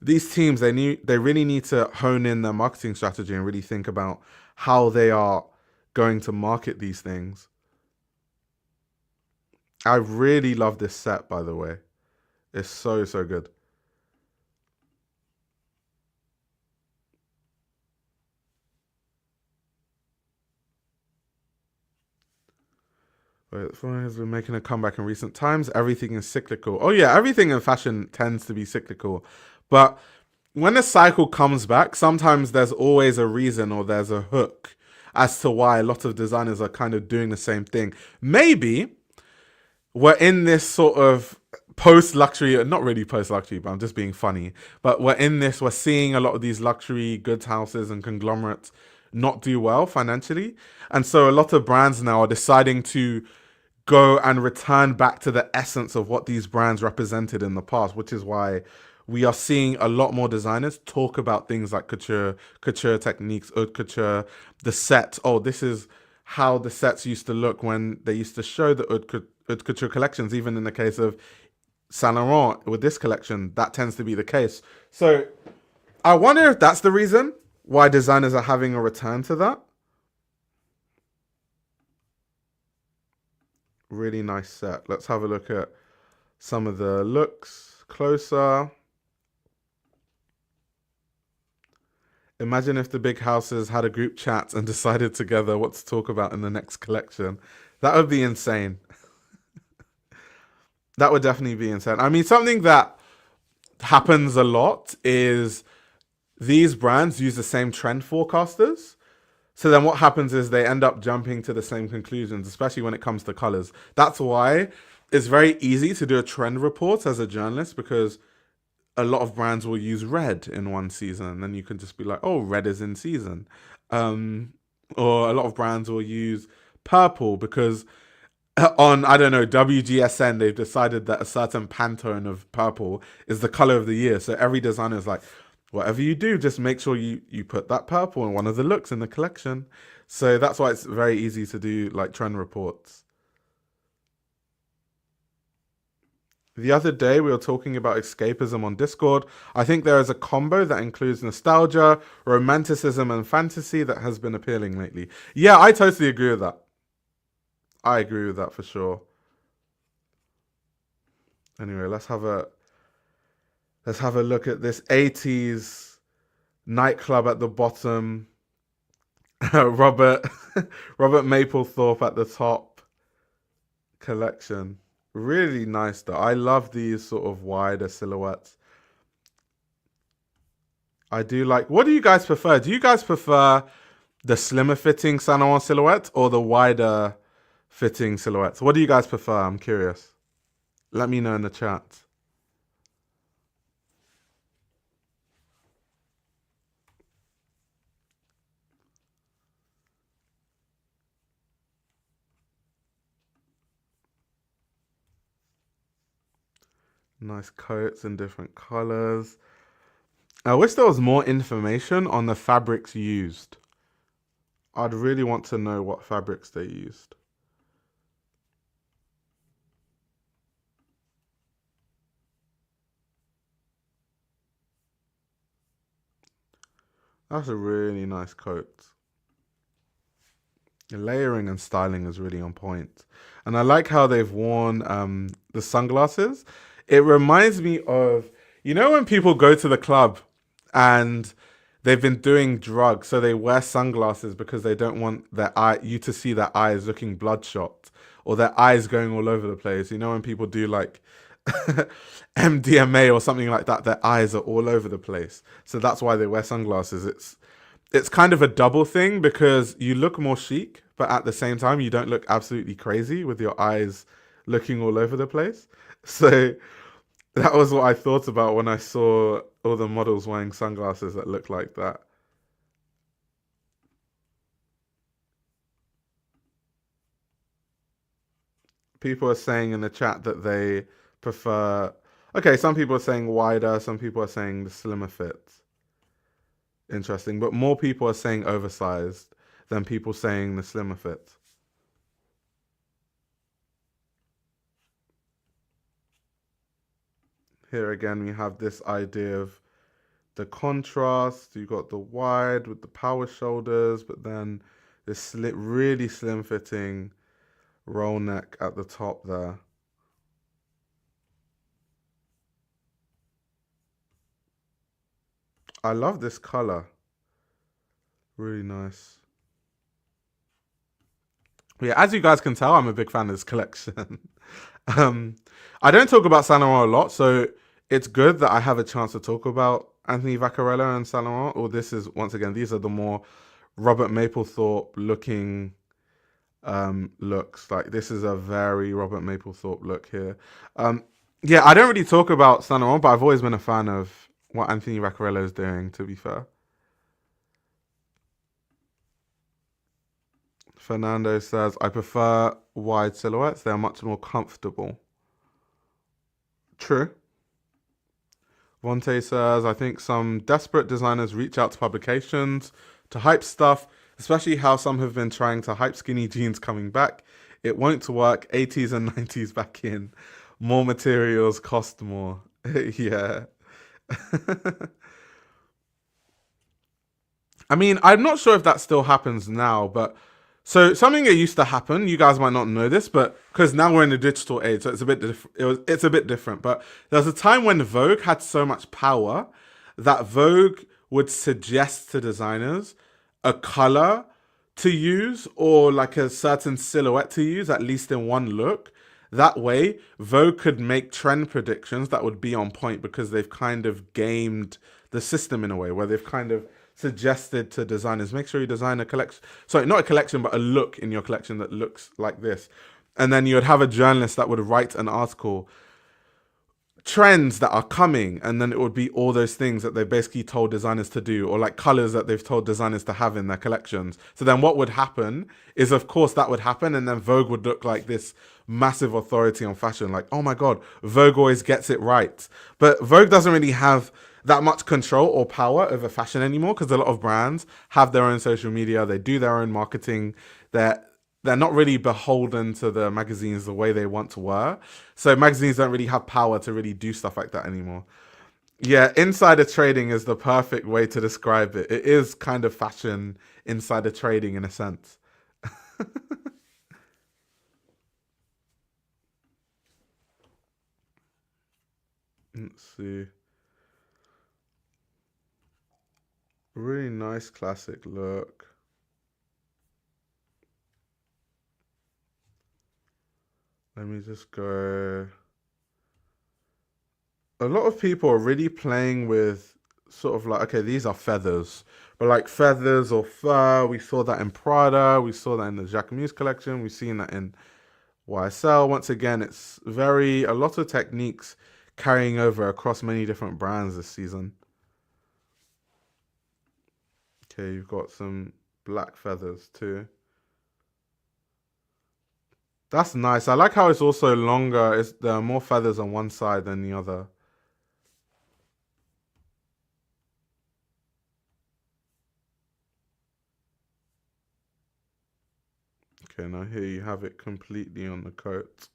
These teams, they really need to hone in their marketing strategy and really think about how they are going to market these things. I really love this set, by the way. It's so, so good. Fashion has been making a comeback in recent times. Everything is cyclical. Oh yeah, everything in fashion tends to be cyclical. But when a cycle comes back, sometimes there's always a reason or there's a hook as to why a lot of designers are kind of doing the same thing. Maybe we're in this sort of post-luxury, not really post-luxury, but I'm just being funny. But we're seeing a lot of these luxury goods houses and conglomerates not do well financially. And so a lot of brands now are deciding to go and return back to the essence of what these brands represented in the past, which is why we are seeing a lot more designers talk about things like couture techniques, haute couture, the set. Oh, this is how the sets used to look when they used to show the haute couture collections. Even in the case of Saint Laurent with this collection, that tends to be the case. So I wonder if that's the reason why designers are having a return to that. Really nice set. Let's have a look at some of the looks closer. Imagine if the big houses had a group chat and decided together what to talk about in the next collection. That would be insane. That would definitely be insane. I mean, something that happens a lot is these brands use the same trend forecasters. So then what happens is they end up jumping to the same conclusions, especially when it comes to colors. That's why it's very easy to do a trend report as a journalist, because a lot of brands will use red in one season, and then you can just be like, oh, red is in season. Or a lot of brands will use purple because on, I don't know, WGSN, they've decided that a certain Pantone of purple is the color of the year. So every designer is like, whatever you do, just make sure you put that purple in one of the looks in the collection. So that's why it's very easy to do like trend reports. The other day, we were talking about escapism on Discord. I think there is a combo that includes nostalgia, romanticism, and fantasy that has been appealing lately. Yeah, I totally agree with that. I agree with that for sure. Anyway, let's have a look at this 80s nightclub at the bottom. Robert Mapplethorpe at the top collection. Really nice though. I love these sort of wider silhouettes. I do like, what do you guys prefer? Do you guys prefer the slimmer fitting Saint Laurent silhouette or the wider fitting silhouettes? What do you guys prefer? I'm curious. Let me know in the chat. Nice coats in different colors. I wish there was more information on the fabrics used. I'd really want to know what fabrics they used. That's a really nice coat. The layering and styling is really on point. And I like how they've worn the sunglasses. It reminds me of, you know, when people go to the club and they've been doing drugs, so they wear sunglasses because they don't want you to see their eyes looking bloodshot or their eyes going all over the place. You know, when people do like MDMA or something like that, their eyes are all over the place. So that's why they wear sunglasses. It's kind of a double thing because you look more chic, but at the same time you don't look absolutely crazy with your eyes looking all over the place. So that was what I thought about when I saw all the models wearing sunglasses that look like that. People are saying in the chat that they prefer. Okay, some people are saying wider, some people are saying the slimmer fit. Interesting, but more people are saying oversized than people saying the slimmer fit. Here again, we have this idea of the contrast. You got the wide with the power shoulders, but then this really slim fitting roll neck at the top there. I love this color. Really nice. Yeah, as you guys can tell, I'm a big fan of this collection. um, I don't talk about Saint Laurent a lot, so it's good that I have a chance to talk about Anthony Vaccarello and Saint Laurent. Or this is, once again, these are the more Robert Mapplethorpe looking looks. Like this is a very Robert Mapplethorpe look here. Yeah, I don't really talk about Saint Laurent, but I've always been a fan of what Anthony Vaccarello is doing, to be fair. Fernando says, I prefer wide silhouettes. They're much more comfortable. True. Vontae says, I think some desperate designers reach out to publications to hype stuff, especially how some have been trying to hype skinny jeans coming back. It won't work. 80s and 90s back in. More materials cost more. Yeah. I mean, I'm not sure if that still happens now, but so something that used to happen, you guys might not know this, but because now we're in the digital age, so it's a bit it's a bit different. But there was a time when Vogue had so much power that Vogue would suggest to designers a color to use or like a certain silhouette to use, at least in one look. That way, Vogue could make trend predictions that would be on point because they've kind of gamed the system in a way where they've kind of suggested to designers, make sure you design a collection, sorry, not a collection, but a look in your collection that looks like this. And then you would have a journalist that would write an article, trends that are coming, and then it would be all those things that they basically told designers to do, or like colors that they've told designers to have in their collections. So then what would happen is, of course, that would happen, and then Vogue would look like this massive authority on fashion, like, oh my god, Vogue always gets it right. But Vogue doesn't really have that much control or power over fashion anymore because a lot of brands have their own social media, they do their own marketing, they're not really beholden to the magazines the way they want to were. So magazines don't really have power to really do stuff like that anymore. Yeah, insider trading is the perfect way to describe it. It is kind of fashion insider trading in a sense. Let's see. Really nice classic look. Let me just go. A lot of people are really playing with sort of like, okay, these are feathers, but like feathers or fur. We saw that in Prada. We saw that in the Jacquemus collection. We've seen that in YSL, once again, it's a lot of techniques carrying over across many different brands this season. Okay, you've got some black feathers too. That's nice. I like how it's also longer. There are more feathers on one side than the other. Okay, now here you have it completely on the coat.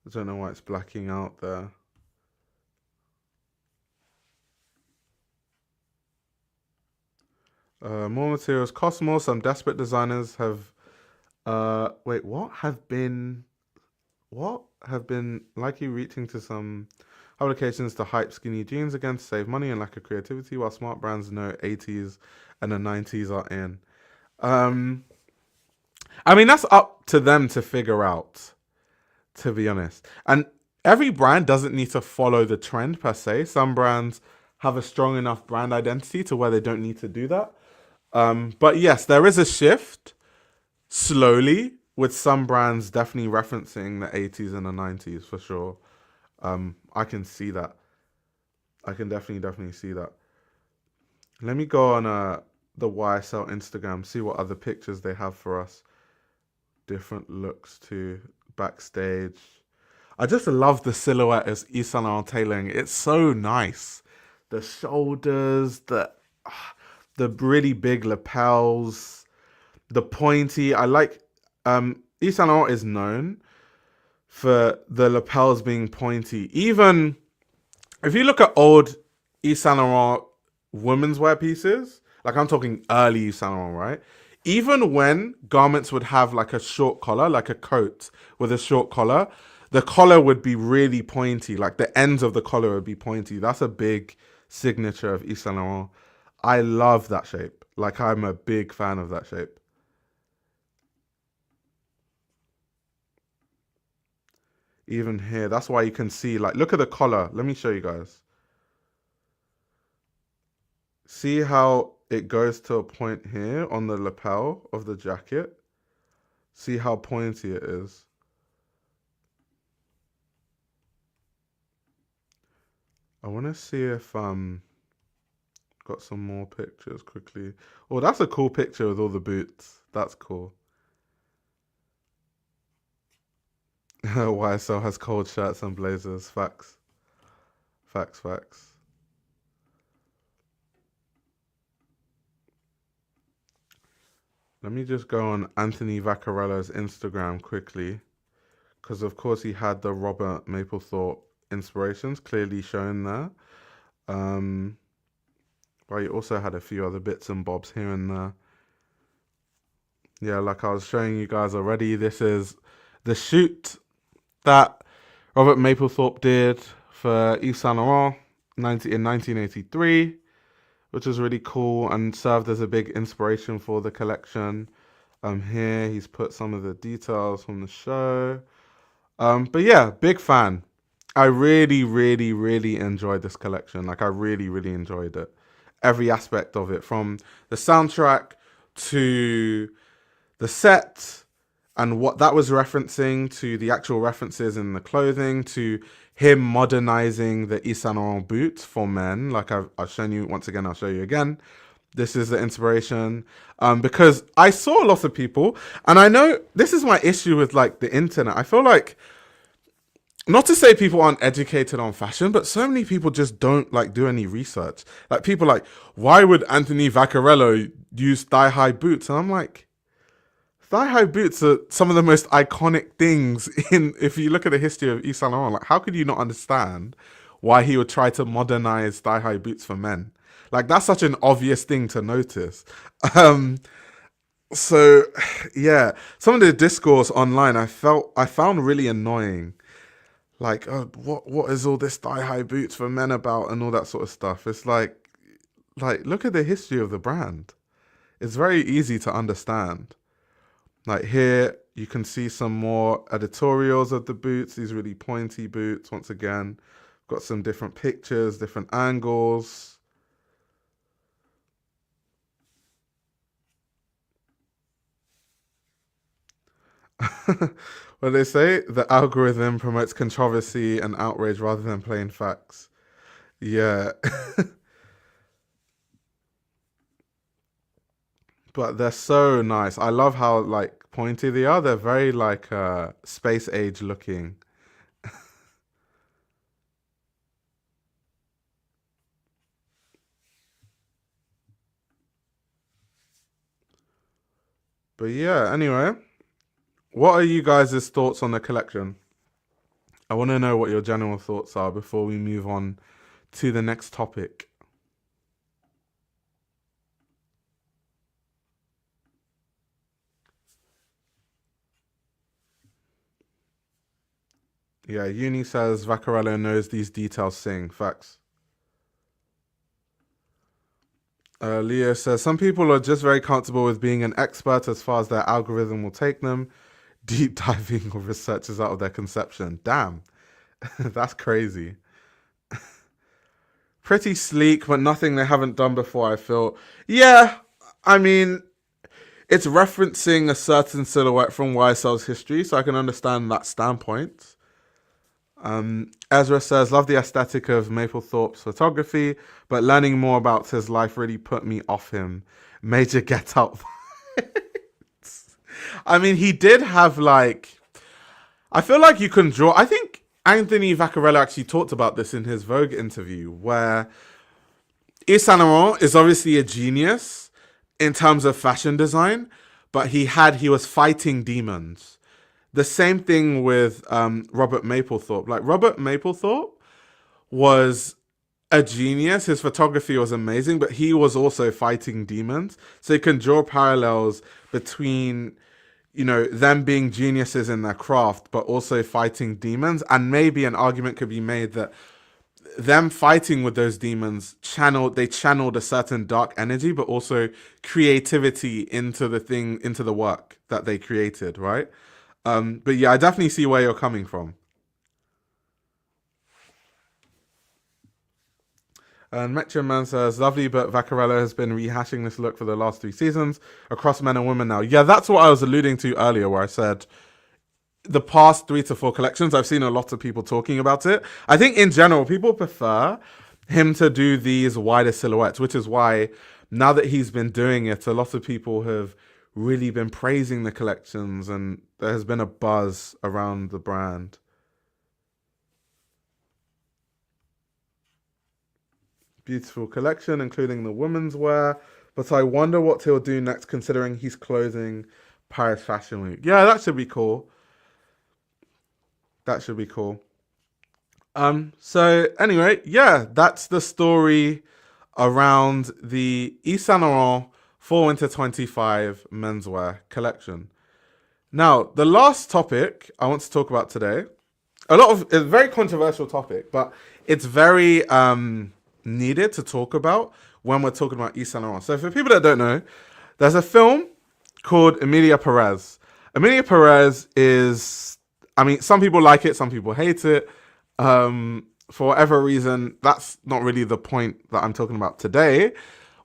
I don't know why it's blacking out there. More materials cost more. Some desperate designers have wait, have been likely reaching to some publications to hype skinny jeans again to save money and lack of creativity, while smart brands know 80s and the 90s are in. I mean, that's up to them to figure out, to be honest. And every brand doesn't need to follow the trend per se. Some brands have a strong enough brand identity to where they don't need to do that. But yes, there is a shift slowly with some brands definitely referencing the 80s and the 90s for sure. I can see that. I can definitely see that. Let me go on the YSL Instagram, see what other pictures they have for us. Different looks to backstage. I just love the silhouette as Yves Saint Laurent tailoring. It's so nice. The shoulders, the really big lapels, the pointy. I like Yves Saint Laurent is known for the lapels being pointy. Even if you look at old Yves Saint Laurent women's wear pieces, like I'm talking early Yves Saint Laurent, right? Even when garments would have like a short collar, like a coat with a short collar, the collar would be really pointy. Like the ends of the collar would be pointy. That's a big signature of Yves Saint Laurent. I love that shape. Like I'm a big fan of that shape. Even here, that's why you can see, like, look at the collar. Let me show you guys. See how it goes to a point here on the lapel of the jacket? See how pointy it is. I want to see if got some more pictures quickly. Oh, that's a cool picture with all the boots. That's cool. YSL has cold shirts and blazers. Facts. Facts, facts. Let me just go on Anthony Vaccarello's Instagram quickly. Because, of course, he had the Robert Mapplethorpe inspirations clearly shown there. But he also had a few other bits and bobs here and there. Yeah, like I was showing you guys already, this is the shoot that Robert Mapplethorpe did for Yves Saint Laurent in 1983, which was really cool and served as a big inspiration for the collection. Here he's put some of the details from the show. But yeah, big fan. I really enjoyed this collection. Like I really enjoyed it. Every aspect of it, from the soundtrack to the set and what that was referencing, to the actual references in the clothing, to him modernizing the Yves Saint Laurent boots for men. Like I've shown you once again, I'll show you again. This is the inspiration. Because I saw lots of people, and I know this is my issue with like the internet. I feel like, not to say people aren't educated on fashion, but so many people just don't like do any research. Like people like, why would Anthony Vaccarello use thigh-high boots? And I'm like, thigh-high boots are some of the most iconic things in, if you look at the history of Yves Saint Laurent, like how could you not understand why he would try to modernize thigh-high boots for men? Like that's such an obvious thing to notice. Um, so yeah, some of the discourse online I found really annoying. Like, oh, what is all this thigh-high boots for men about and all that sort of stuff? It's like look at the history of the brand. It's very easy to understand. Like here, you can see some more editorials of the boots, these really pointy boots. Once again, got some different pictures, different angles. What they say, the algorithm promotes controversy and outrage rather than plain facts. Yeah, but they're so nice. I love how like pointy they are. They're very like space age looking. But yeah, anyway, what are you guys' thoughts on the collection? I want to know what your general thoughts are before we move on to the next topic. Yeah, Uni says Vaccarello knows these details sing. Facts. Leo says some people are just very comfortable with being an expert as far as their algorithm will take them. Deep diving of researchers out of their conception. Damn, that's crazy. Pretty sleek, but nothing they haven't done before, I feel. Yeah, I mean, it's referencing a certain silhouette from YSL's history, so I can understand that standpoint. Ezra says, love the aesthetic of Mapplethorpe's photography, but learning more about his life really put me off him. Major get out. I mean, he did have like, I feel like you can draw. I think Anthony Vaccarello actually talked about this in his Vogue interview, where Yves Saint Laurent is obviously a genius in terms of fashion design, but he was fighting demons. The same thing with Robert Mapplethorpe. Like Robert Mapplethorpe was a genius. His photography was amazing, but he was also fighting demons. So you can draw parallels between, you know, them being geniuses in their craft, but also fighting demons. And maybe an argument could be made that them fighting with those demons channeled a certain dark energy, but also creativity into the work that they created, right? But yeah, I definitely see where you're coming from. And Metro Man says, lovely, but Vaccarello has been rehashing this look for the last 3 seasons across men and women now. Yeah, that's what I was alluding to earlier, where I said the past 3 to 4 collections, I've seen a lot of people talking about it. I think in general, people prefer him to do these wider silhouettes, which is why now that he's been doing it, a lot of people have really been praising the collections and there has been a buzz around the brand. Beautiful collection, including the women's wear. But I wonder what he'll do next, considering he's closing Paris Fashion Week. Yeah, that should be cool. That should be cool. So anyway, yeah, that's the story around the Yves Saint Laurent Fall Winter 25 menswear collection. Now, the last topic I want to talk about today, it's a very controversial topic, but it's very needed to talk about when we're talking about Yves Saint Laurent. So for people that don't know, there's a film called Emilia Perez. Emilia Perez is, I mean, some people like it, some people hate it. For whatever reason, that's not really the point that I'm talking about today.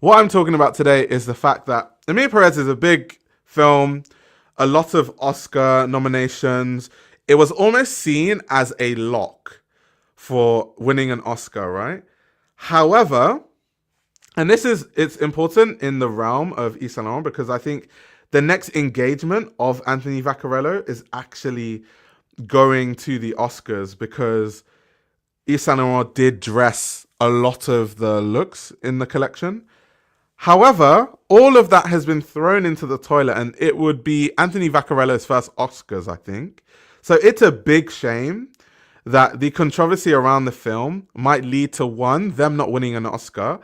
What I'm talking about today is the fact that Emilia Perez is a big film, a lot of Oscar nominations. It was almost seen as a lock for winning an Oscar, right? However, and it's important in the realm of Yves Saint Laurent because I think the next engagement of Anthony Vaccarello is actually going to the Oscars because Yves Saint Laurent did dress a lot of the looks in the collection. However, all of that has been thrown into the toilet and it would be Anthony Vaccarello's first Oscars, I think. So it's a big shame that the controversy around the film might lead to, one, them not winning an Oscar,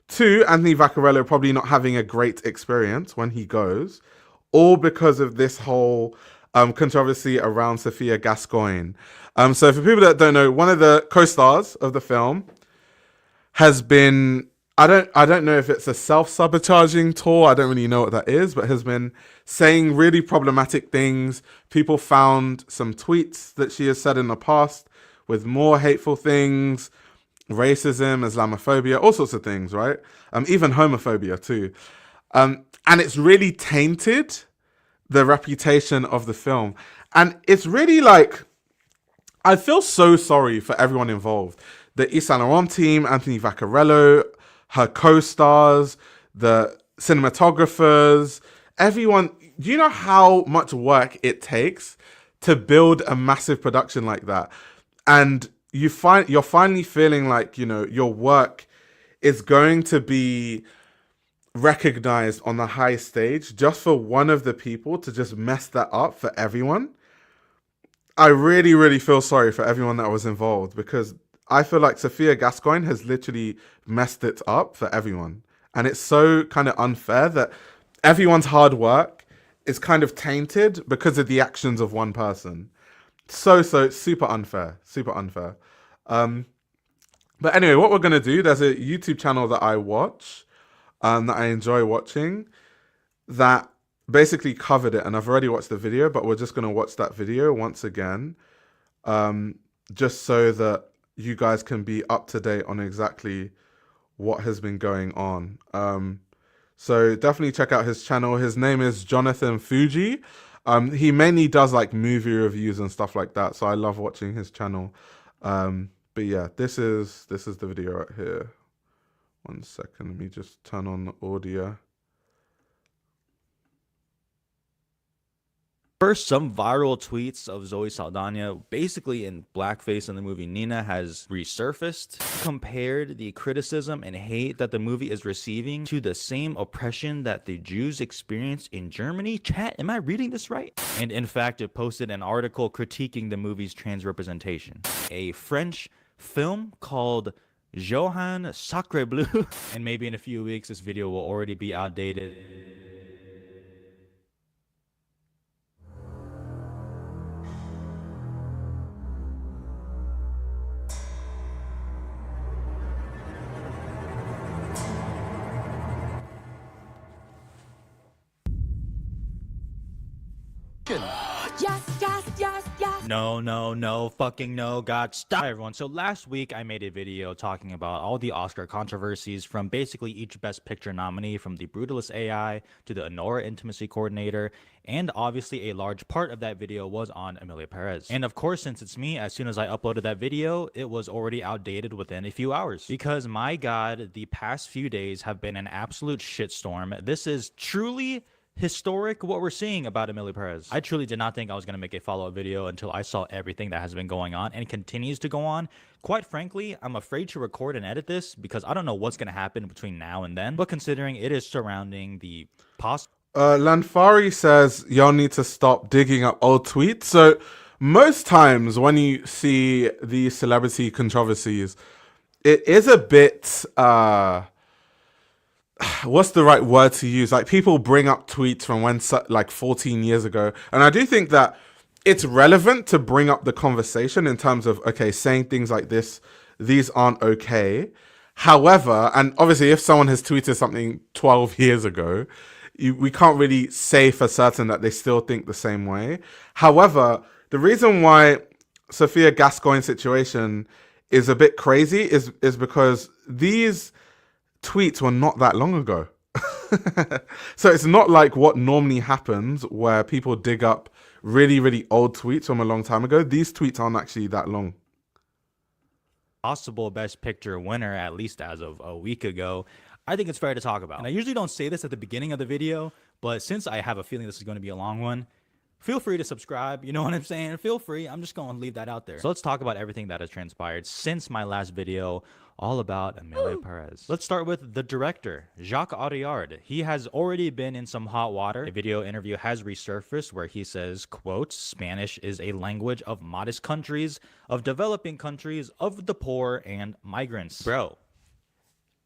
two, Anthony Vaccarello probably not having a great experience when he goes, all because of this whole controversy around Sophia Gascoigne. So for people that don't know, one of the co-stars of the film has been, I don't know if it's a self-sabotaging tour, I don't really know what that is, but has been saying really problematic things. People found some tweets that she has said in the past with more hateful things, racism, Islamophobia, all sorts of things, right? Even homophobia too. And it's really tainted the reputation of the film. And it's really like, I feel so sorry for everyone involved. The Yves Saint Laurent team, Anthony Vaccarello, her co-stars, the cinematographers, everyone. Do you know how much work it takes to build a massive production like that? And you're finally feeling like, you know, your work is going to be recognized on the high stage just for one of the people to just mess that up for everyone. I really, really feel sorry for everyone that was involved, because I feel like Sophia Gascoigne has literally messed it up for everyone. And it's so kind of unfair that everyone's hard work is kind of tainted because of the actions of one person. So super unfair, super unfair. But anyway, what we're going to do, there's a YouTube channel that I watch, that I enjoy watching, that basically covered it, and I've already watched the video, but we're just going to watch that video once again, just so that you guys can be up to date on exactly what has been going on. So definitely check out his channel. His name is Jonathan Fuji. He mainly does like movie reviews and stuff like that, so I love watching his channel. But yeah, this is the video right here. 1 second, let me just turn on the audio. First, some viral tweets of Zoe Saldana, basically in blackface in the movie Nina, has resurfaced, compared the criticism and hate that the movie is receiving to the same oppression that the Jews experienced in Germany. Chat, am I reading this right? And in fact, it posted an article critiquing the movie's trans representation. A French film called Johann Sacre Bleu, and maybe in a few weeks this video will already be outdated. Yes. No, fucking no, God, stop. Hi everyone, so last week I made a video talking about all the Oscar controversies, from basically each Best Picture nominee, from the Brutalist AI to the Honora Intimacy Coordinator, and obviously a large part of that video was on Emilia Perez. And of course, since it's me, as soon as I uploaded that video, it was already outdated within a few hours. Because my God, the past few days have been an absolute shitstorm. This is truly historic what we're seeing about Emilia Perez. I truly did not think I was going to make a follow-up video until I saw everything that has been going on and continues to go on. Quite frankly, I'm afraid to record and edit this because I don't know what's going to happen between now and then, but considering it is surrounding the Lanfari says y'all need to stop digging up old tweets. So most times when you see these celebrity controversies, it is a bit what's the right word to use? Like, people bring up tweets from when, like, 14 years ago. And I do think that it's relevant to bring up the conversation in terms of, okay, saying things like this, these aren't okay. However, and obviously if someone has tweeted something 12 years ago, we can't really say for certain that they still think the same way. However, the reason why Sophia Gascoigne's situation is a bit crazy is because these tweets were not that long ago. So it's not like what normally happens where people dig up really, really old tweets from a long time ago. These tweets aren't actually that long. Possible Best Picture winner, at least as of a week ago, I think it's fair to talk about. And I usually don't say this at the beginning of the video, but since I have a feeling this is going to be a long one, feel free to subscribe. You know what I'm saying? Feel free. I'm just going to leave that out there. So let's talk about everything that has transpired since my last video, all about Emilia Perez. Let's start with the director, Jacques Audiard. He has already been in some hot water. A video interview has resurfaced where he says, quote, "Spanish is a language of modest countries, of developing countries, of the poor and migrants." Bro,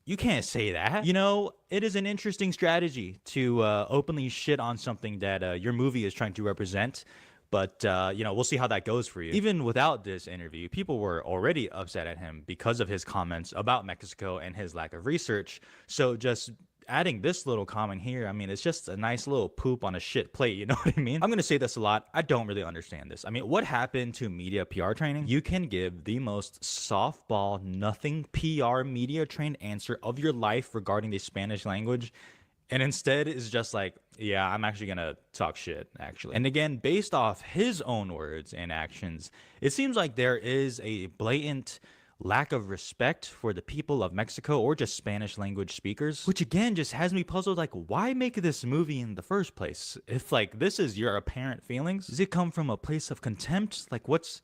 you can't say that. You know, it is an interesting strategy to openly shit on something that your movie is trying to represent. But, you know, we'll see how that goes for you. Even without this interview, people were already upset at him because of his comments about Mexico and his lack of research. So just adding this little comment here, I mean, it's just a nice little poop on a shit plate, you know what I mean? I'm going to say this a lot. I don't really understand this. I mean, what happened to media PR training? You can give the most softball, nothing PR media trained answer of your life regarding the Spanish language, And instead is just like, yeah, I'm actually gonna talk shit, actually. And again, based off his own words and actions, it seems like there is a blatant lack of respect for the people of Mexico or just Spanish language speakers, which again just has me puzzled. Like, why make this movie in the first place? If like this is your apparent feelings, does it come from a place of contempt? Like, what's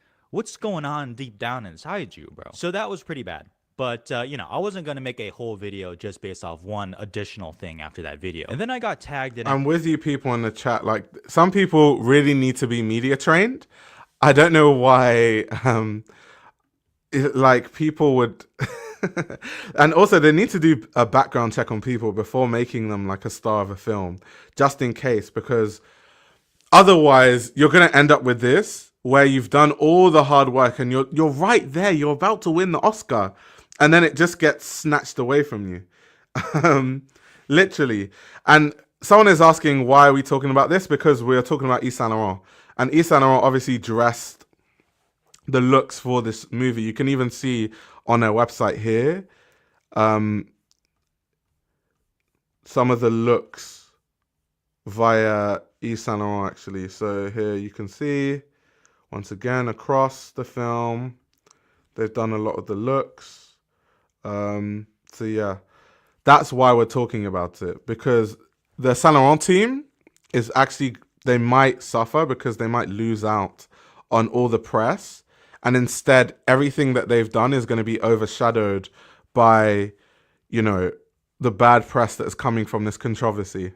going on deep down inside you, bro? So that was pretty bad. But, you know, I wasn't going to make a whole video just based off one additional thing after that video. And then I got tagged in. I'm with you people in the chat. Like, some people really need to be media trained. I don't know why, like, people would... And also, they need to do a background check on people before making them, like, a star of a film. Just in case, because otherwise, you're going to end up with this, where you've done all the hard work and you're right there. You're about to win the Oscar. And then it just gets snatched away from you. Literally. And someone is asking, why are we talking about this? Because we are talking about Yves Saint Laurent. And Yves Saint Laurent obviously dressed the looks for this movie. You can even see on their website here some of the looks via Yves Saint Laurent, actually. So here you can see, once again, across the film, they've done a lot of the looks. So yeah, that's why we're talking about it, because the Saint Laurent team is actually, they might suffer because they might lose out on all the press, and instead everything that they've done is going to be overshadowed by, you know, the bad press that is coming from this controversy.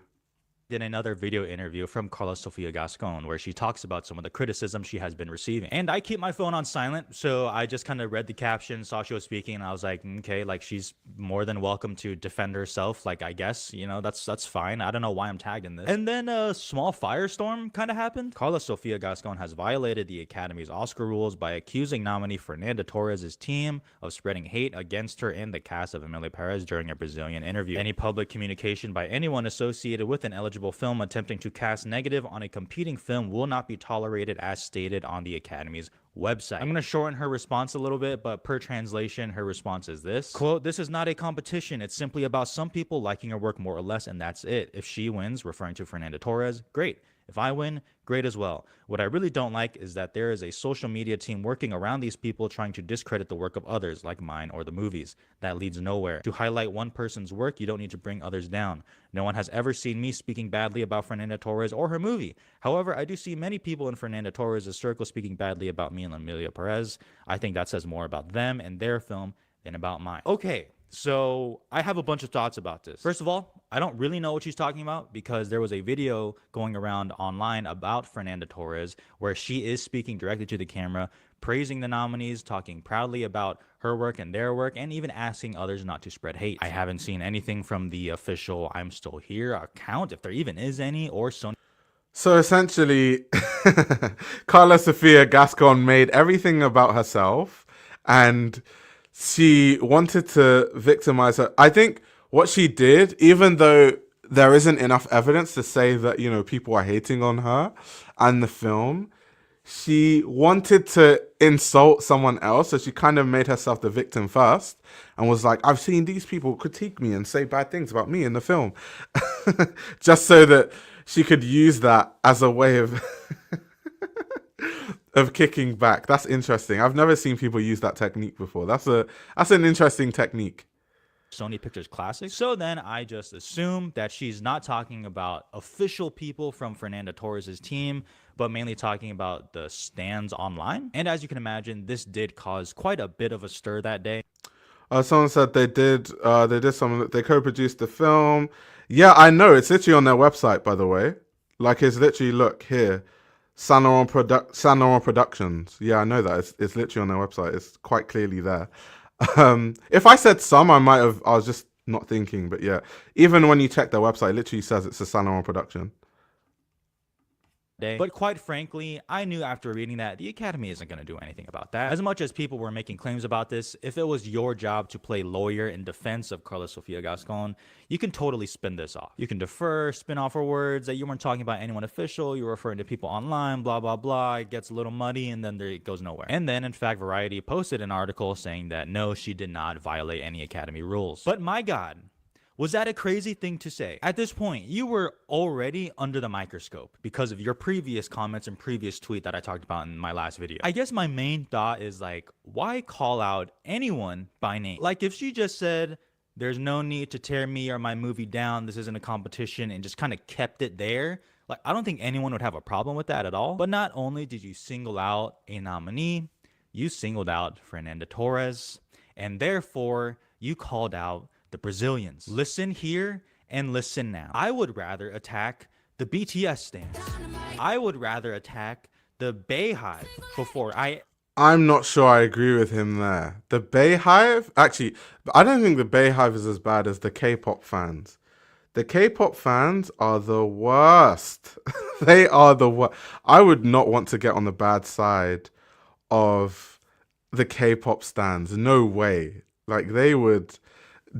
In another video interview from Carla Sofia Gascon, where she talks about some of the criticism she has been receiving. And I keep my phone on silent, so I just kind of read the caption, saw she was speaking, and I was like, okay, like, she's more than welcome to defend herself. Like, I guess, you know, that's fine. I don't know why I'm tagged in this. And then a small firestorm kind of happened. Carla Sofia Gascon has violated the Academy's Oscar rules by accusing nominee Fernanda Torres' team of spreading hate against her and the cast of Emilia Perez during a Brazilian interview. Any public communication by anyone associated with an eligible film attempting to cast negative on a competing film will not be tolerated, as stated on the Academy's website. I'm going to shorten her response a little bit, but per translation, her response is this. Quote, "This is not a competition. It's simply about some people liking her work more or less, and that's it. If she wins," referring to Fernanda Torres, "great. If I win, great as well. What I really don't like is that there is a social media team working around these people trying to discredit the work of others, like mine or the movies. That leads nowhere. To highlight one person's work, you don't need to bring others down. No one has ever seen me speaking badly about Fernanda Torres or her movie. However, I do see many people in Fernanda Torres' circle speaking badly about me and Emilia Perez. I think that says more about them and their film than about mine." Okay. So I have a bunch of thoughts about this. First of all, I don't really know what she's talking about, because there was a video going around online about Fernanda Torres where she is speaking directly to the camera, praising the nominees, talking proudly about her work and their work, and even asking others not to spread hate. I haven't seen anything from the official I'm Still Here account, if there even is any, or Sony. So essentially, Carla Sofia Gascon made everything about herself, and she wanted to victimize her. I think what she did, even though there isn't enough evidence to say that, you know, people are hating on her and the film, she wanted to insult someone else. So she kind of made herself the victim first and was like, I've seen these people critique me and say bad things about me in the film. Just so that she could use that as a way of of kicking back. That's interesting. I've never seen people use that technique before. That's an interesting technique. Sony Pictures Classic. So then I just assume that she's not talking about official people from Fernanda Torres' team, but mainly talking about the stands online. And as you can imagine, this did cause quite a bit of a stir that day. Someone said they did they co-produced the film. Yeah, I know. It's literally on their website, by the way. Like, it's literally, look here, Saint Laurent Productions. Yeah, I know that. It's literally on their website. It's quite clearly there. If I said some, I was just not thinking. But yeah, even when you check their website, it literally says it's a Saint Laurent production. But quite frankly, I knew after reading that the Academy isn't going to do anything about that. As much as people were making claims about this, if it was your job to play lawyer in defense of Carla Sofia Gascon, you can totally spin this off. You can defer, spin off her words that you weren't talking about anyone official, you're referring to people online, blah, blah, blah. It gets a little muddy, and then it goes nowhere. And then, in fact, Variety posted an article saying that no, she did not violate any Academy rules. But my God, Was that a crazy thing to say? At this point, you were already under the microscope because of your previous comments and previous tweet that I talked about in my last video. I guess my main thought is like, why call out anyone by name? Like if she just said, there's no need to tear me or my movie down, this isn't a competition, and just kind of kept it there, like I don't think anyone would have a problem with that at all. But not only did you single out a nominee, you singled out Fernanda Torres, and therefore you called out the Brazilians. Listen here and listen now. I would rather attack the BTS stans. I would rather attack the Bayhive before I'm not sure I agree with him there. The Bayhive, actually, I don't think the Bayhive is as bad as the K-pop fans. The K-pop fans are the worst. They are the worst. I would not want to get on the bad side of the K-pop stans. No way. Like they would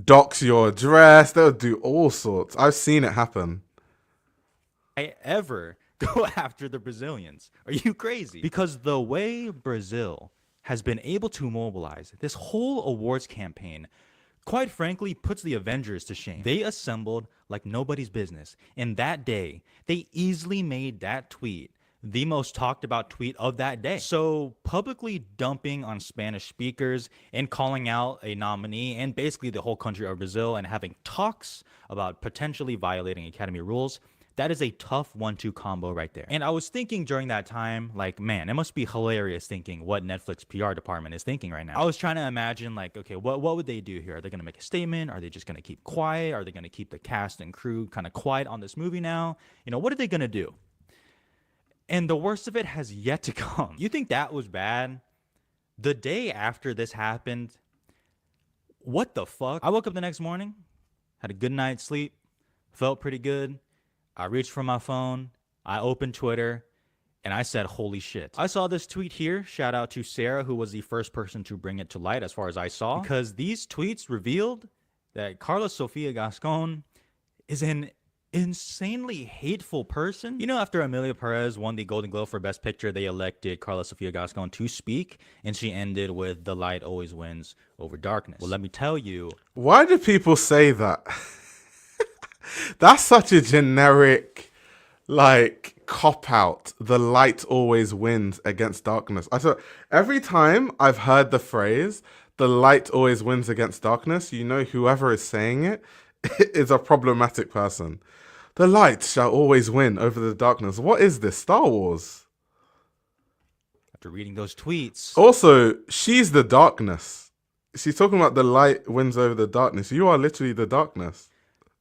dox your dress. They would do all sorts. I've seen it happen. I ever go after the Brazilians. Are you crazy? Because the way Brazil has been able to mobilize this whole awards campaign, quite frankly, puts the Avengers to shame. They assembled like nobody's business. And that day, they easily made that tweet the most talked about tweet of that day. So publicly dumping on Spanish speakers and calling out a nominee and basically the whole country of Brazil and having talks about potentially violating Academy rules, that is a tough 1-2 combo right there. And I was thinking during that time, like, man, it must be hilarious thinking what Netflix PR department is thinking right now. I was trying to imagine, like, okay, what would they do here? Are they going to make a statement? Are they just going to keep quiet? Are they going to keep the cast and crew kind of quiet on this movie now? You know, what are they going to do? And the worst of it has yet to come. You think that was bad? The day after this happened, what the fuck? I woke up the next morning, had a good night's sleep, felt pretty good. I reached for my phone, I opened Twitter, and I said, holy shit. I saw this tweet here. Shout out to Sarah, who was the first person to bring it to light as far as I saw. Because these tweets revealed that Carla Sofia Gascon is an insanely hateful person. You know, after Emilia Perez won the Golden Globe for Best Picture, they elected Carla Sofia Gascon to speak, and she ended with "The light always wins over darkness." Well, let me tell you. Why do people say that? That's such a generic, like, cop-out. The light always wins against darkness. I thought every time I've heard the phrase, the light always wins against darkness, you know whoever is saying it is a problematic person. The light shall always win over the darkness. What is this, Star Wars? After reading those tweets. Also, she's the darkness. She's talking about the light wins over the darkness. You are literally the darkness.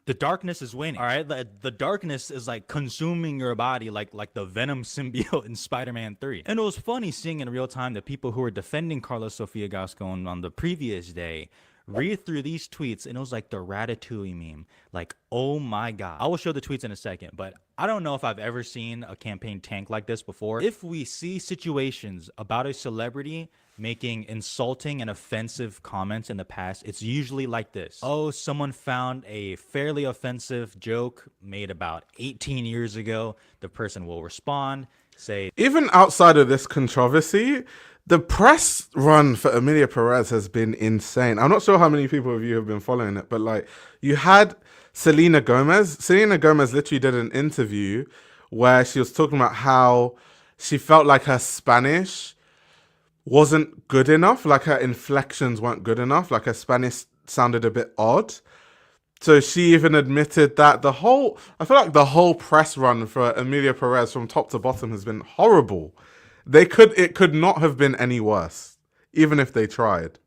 The darkness is winning, all right? The darkness is like consuming your body like the Venom symbiote in Spider-Man 3. And it was funny seeing in real time the people who were defending Carla Sofia Gascon on the previous day read through these tweets, and it was like the Ratatouille meme. Like, oh my God. I will show the tweets in a second, but I don't know if I've ever seen a campaign tank like this before. If we see situations about a celebrity making insulting and offensive comments in the past, it's usually like this. Oh, someone found a fairly offensive joke made about 18 years ago. The person will respond, say, even outside of this controversy, the press run for Emilia Perez has been insane. I'm not sure how many people of you have been following it, but like you had Selena Gomez. Selena Gomez literally did an interview where she was talking about how she felt like her Spanish wasn't good enough, like her inflections weren't good enough, like her Spanish sounded a bit odd. So she even admitted that I feel like the whole press run for Emilia Perez from top to bottom has been horrible. It could not have been any worse, even if they tried.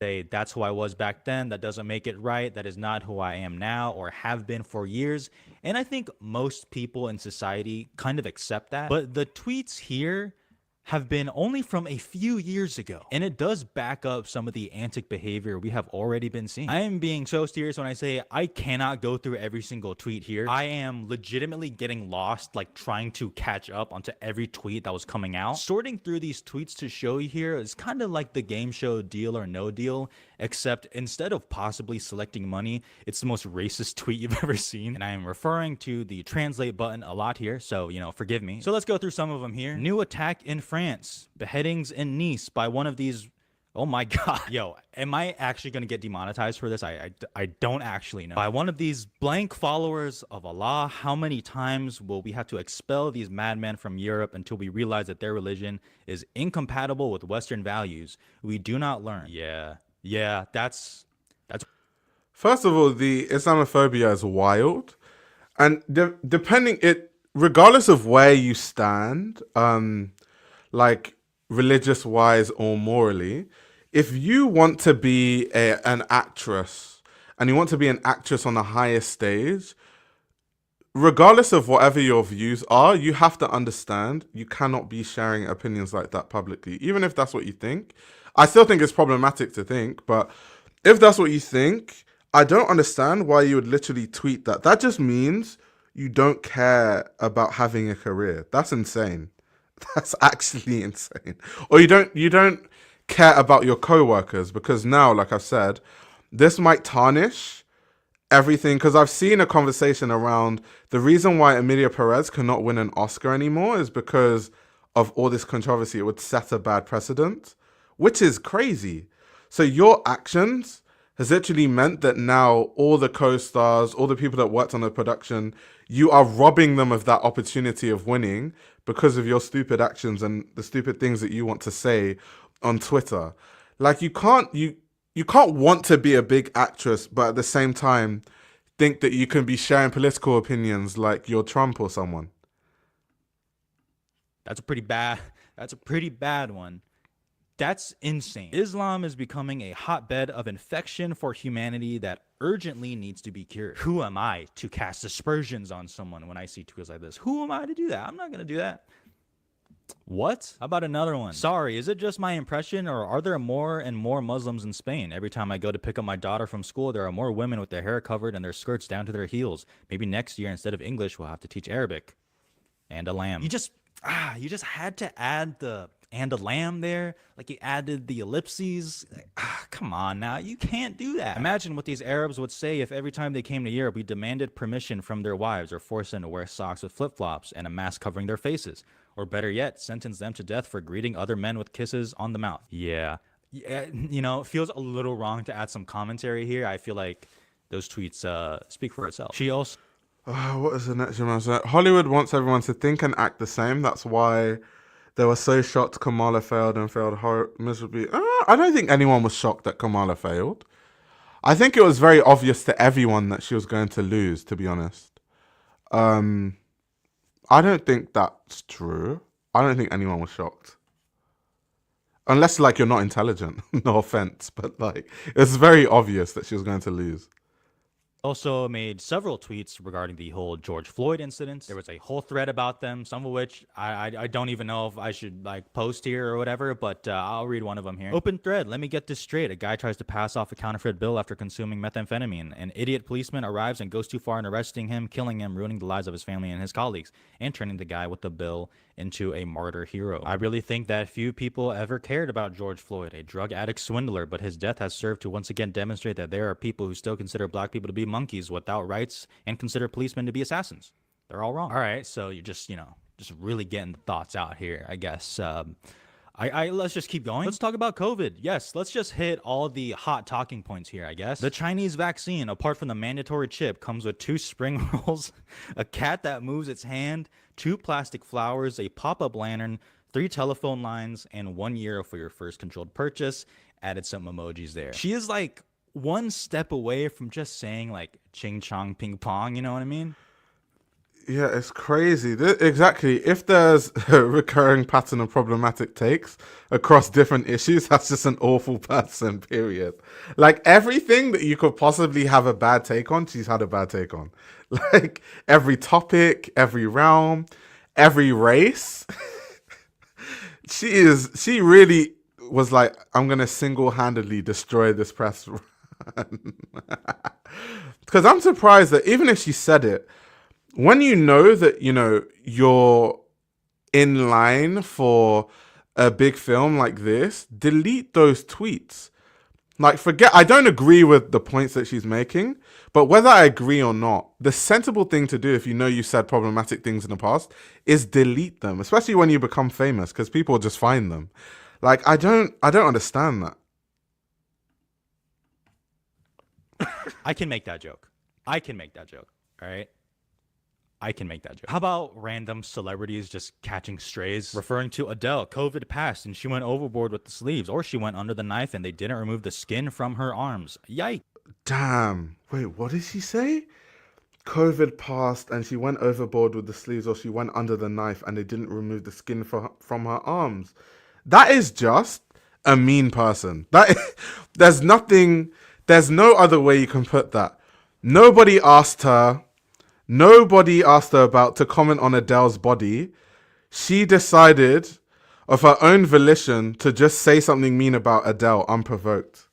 Say, that's who I was back then. That doesn't make it right. That is not who I am now or have been for years. And I think most people in society kind of accept that. But the tweets here have been only from a few years ago. And it does back up some of the antic behavior we have already been seeing. I am being so serious when I say I cannot go through every single tweet here. I am legitimately getting lost, like trying to catch up onto every tweet that was coming out. Sorting through these tweets to show you here is kind of like the game show Deal or No Deal, except instead of possibly selecting money, it's the most racist tweet you've ever seen. And I am referring to the translate button a lot here, so, you know, forgive me. So let's go through some of them here. New attack in France. Beheadings in Nice by one of these Oh my God. Yo, am I actually going to get demonetized for this? I don't actually know. By one of these blank followers of Allah, how many times will we have to expel these madmen from Europe until we realize that their religion is incompatible with Western values we do not learn? Yeah, that's First of all, the Islamophobia is wild, and regardless of where you stand, like religious wise or morally, if you want to be an actress and you want to be an actress on the highest stage, regardless of whatever your views are, you have to understand you cannot be sharing opinions like that publicly, even if that's what you think. I still think it's problematic to think, but if that's what you think, I don't understand why you would literally tweet that. That just means you don't care about having a career. That's insane. That's actually insane. Or you don't care about your co-workers, because now, like I've said, this might tarnish everything. Because I've seen a conversation around the reason why Emilia Perez cannot win an Oscar anymore is because of all this controversy. It would set a bad precedent, which is crazy. So your actions has literally meant that now all the co-stars, all the people that worked on the production, you are robbing them of that opportunity of winning because of your stupid actions and the stupid things that you want to say on Twitter. Like you can't want to be a big actress, but at the same time think that you can be sharing political opinions like you're Trump or someone. That's a pretty bad one. That's insane. Islam is becoming a hotbed of infection for humanity that urgently needs to be cured. Who am I to cast aspersions on someone when I see tweets like this? Who am I to do that? I'm not going to do that. What? How about another one? Sorry, is it just my impression, or are there more and more Muslims in Spain? Every time I go to pick up my daughter from school, there are more women with their hair covered and their skirts down to their heels. Maybe next year, instead of English, we'll have to teach Arabic. And a lamb. You just had to add the and a lamb there, like you added the ellipses. Come on now, you can't do that. Imagine what these Arabs would say if every time they came to Europe we demanded permission from their wives or forced them to wear socks with flip-flops and a mask covering their faces, or better yet, sentence them to death for greeting other men with kisses on the mouth. Yeah, you know, it feels a little wrong to add some commentary here. I feel like those tweets speak for itself. She also what is the next one? Hollywood wants everyone to think and act the same. That's why they were so shocked Kamala failed and failed miserably. I don't think anyone was shocked that Kamala failed. I think it was very obvious to everyone that she was going to lose, to be honest. I don't think that's true. I don't think anyone was shocked. Unless, like, you're not intelligent. No offense, but, like, it's very obvious that she was going to lose. Also made several tweets regarding the whole George Floyd incident. There was a whole thread about them, some of which I don't even know if I should like post here or whatever, but I'll read one of them here. Open thread, let me get this straight. A guy tries to pass off a counterfeit bill after consuming methamphetamine. An idiot policeman arrives and goes too far in arresting him, killing him, ruining the lives of his family and his colleagues, and turning the guy with the bill into a martyr hero. I really think that few people ever cared about George Floyd, a drug addict swindler, but his death has served to once again demonstrate that there are people who still consider black people to be monkeys without rights and consider policemen to be assassins. They're all wrong. All right, so you're just, just really getting the thoughts out here, I guess. Let's just keep going. Let's talk about COVID. Yes, let's just hit all the hot talking points here, I guess. The Chinese vaccine, apart from the mandatory chip, comes with 2 spring rolls, a cat that moves its hand, 2 plastic flowers, a pop-up lantern, 3 telephone lines, and €1 for your first controlled purchase. Added some emojis there. She is like one step away from just saying like ching chong ping pong, you know what I mean? Yeah, it's crazy. Exactly. If there's a recurring pattern of problematic takes across different issues, that's just an awful person, period. Like everything that you could possibly have a bad take on, she's had a bad take on. Like every topic, every realm, every race. She really was like, I'm going to single-handedly destroy this press run. Because I'm surprised that even if she said it, when you know that, you're in line for a big film like this, delete those tweets. Like, I don't agree with the points that she's making, but whether I agree or not, the sensible thing to do if you know you said problematic things in the past is delete them, especially when you become famous, because people just find them. Like, I don't understand that. I can make that joke. I can make that joke. All right. I can make that joke. How about random celebrities just catching strays? Referring to Adele, COVID passed and she went overboard with the sleeves, or she went under the knife and they didn't remove the skin from her arms. Yikes. Damn. Wait, what did she say? COVID passed and she went overboard with the sleeves, or she went under the knife and they didn't remove the skin from her arms. That is just a mean person. There's no other way you can put that. Nobody asked her about to comment on Adele's body. She decided of her own volition to just say something mean about Adele unprovoked.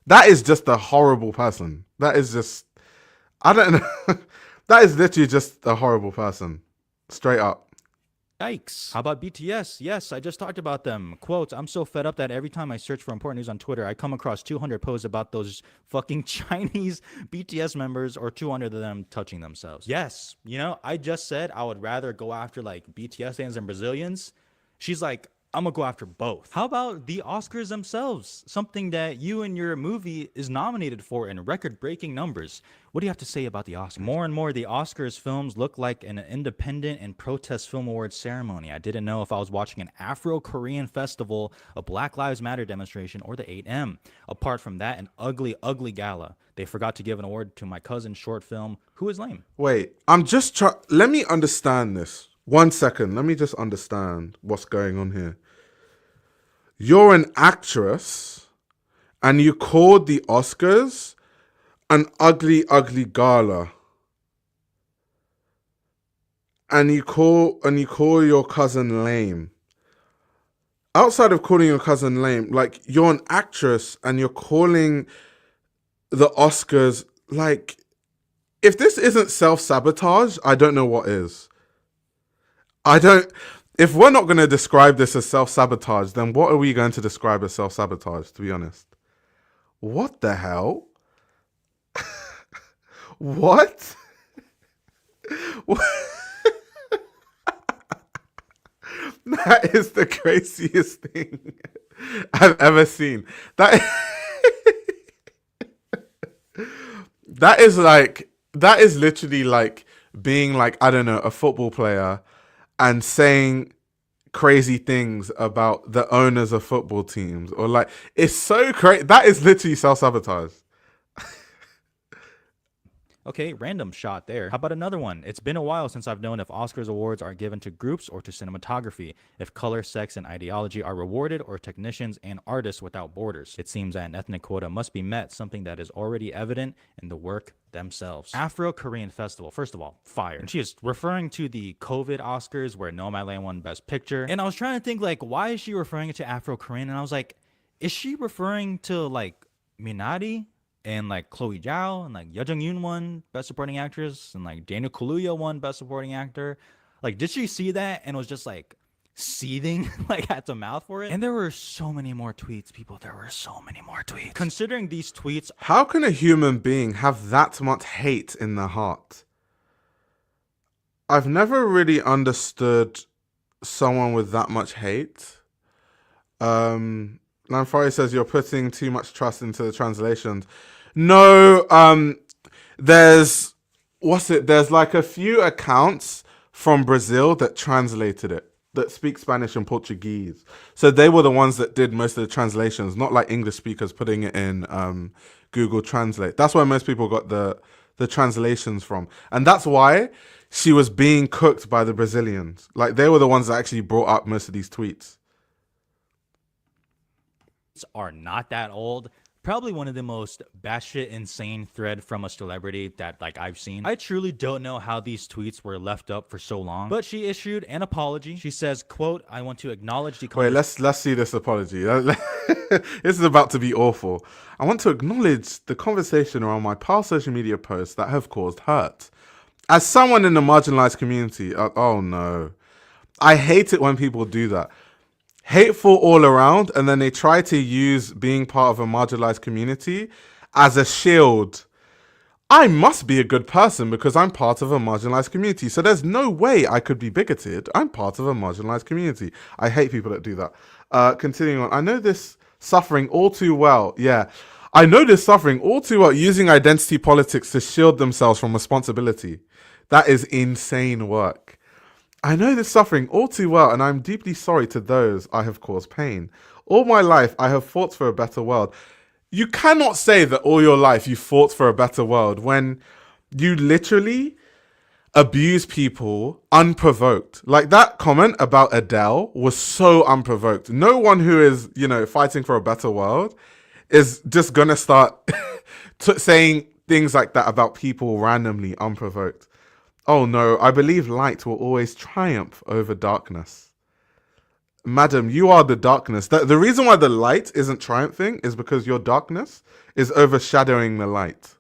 That is just a horrible person. That is just, I don't know. That is literally just a horrible person. Straight up. Yikes. How about BTS? Yes, I just talked about them. Quote, I'm so fed up that every time I search for important news on Twitter, I come across 200 posts about those fucking Chinese BTS members, or 200 of them touching themselves. Yes, I just said I would rather go after like BTS fans and Brazilians. She's like, I'm gonna go after both. How about the Oscars themselves? Something that you and your movie is nominated for in record-breaking numbers. What do you have to say about the Oscars? More and more, the Oscars films look like an independent and protest film awards ceremony. I didn't know if I was watching an Afro-Korean festival, a Black Lives Matter demonstration, or the 8M. Apart from that, an ugly, ugly gala. They forgot to give an award to my cousin's short film, Who Is Lame? Wait, let me understand this. 1 second, let me just understand what's going on here. You're an actress and you called the Oscars an ugly, ugly gala. And you call your cousin lame. Outside of calling your cousin lame, like, you're an actress and you're calling the Oscars, like, if this isn't self-sabotage, I don't know what is. If we're not going to describe this as self-sabotage, then what are we going to describe as self-sabotage, to be honest? What the hell? What? That is the craziest thing I've ever seen. That is literally like being like, I don't know, a football player and saying crazy things about the owners of football teams, or like, it's so crazy. That is literally self-sabotage. Okay, random shot there. How about another one? It's been a while since I've known if Oscars awards are given to groups or to cinematography, if color, sex, and ideology are rewarded, or technicians and artists without borders. It seems that an ethnic quota must be met, something that is already evident in the work themselves. Afro-Korean Festival, first of all, fire. And she is referring to the COVID Oscars where Nomadland won Best Picture. And I was trying to think, like, why is she referring it to Afro-Korean? And I was like, is she referring to like Minari? And like Chloe Zhao and like Ye Jung-yoon won Best Supporting Actress, and like Daniel Kaluuya won Best Supporting Actor. Like, did she see that and was just like seething, like had to mouth for it? And there were so many more tweets, people. There were so many more tweets. Considering these tweets, how can a human being have that much hate in their heart? I've never really understood someone with that much hate. Lanfari says you're putting too much trust into the translations. No, there's like a few accounts from Brazil that translated it, that speak Spanish and Portuguese. So they were the ones that did most of the translations, not like English speakers putting it in Google Translate. That's where most people got the translations from. And that's why she was being cooked by the Brazilians. Like, they were the ones that actually brought up most of these tweets. Are not that old. Probably one of the most batshit insane thread from a celebrity that like I've seen. I truly don't know how these tweets were left up for so long, but she issued an apology. She says, quote, I want to acknowledge the— Wait, let's see this apology. This is about to be awful. I want to acknowledge the conversation around my past social media posts that have caused hurt. As someone in the marginalized community, oh no. I hate it when people do that. Hateful all around, and then they try to use being part of a marginalized community as a shield. I must be a good person because I'm part of a marginalized community, so there's no way I could be bigoted. I'm part of a marginalized community. I hate people that do that. Continuing on, I know this suffering all too well. Yeah, I know this suffering all too well, using identity politics to shield themselves from responsibility. That is insane work. I know this suffering all too well, and I'm deeply sorry to those I have caused pain. All my life, I have fought for a better world. You cannot say that all your life you fought for a better world when you literally abuse people unprovoked. Like that comment about Adele was so unprovoked. No one who is, fighting for a better world is just gonna start saying things like that about people randomly unprovoked. Oh no, I believe light will always triumph over darkness. Madam, you are the darkness. The reason why the light isn't triumphing is because your darkness is overshadowing the light.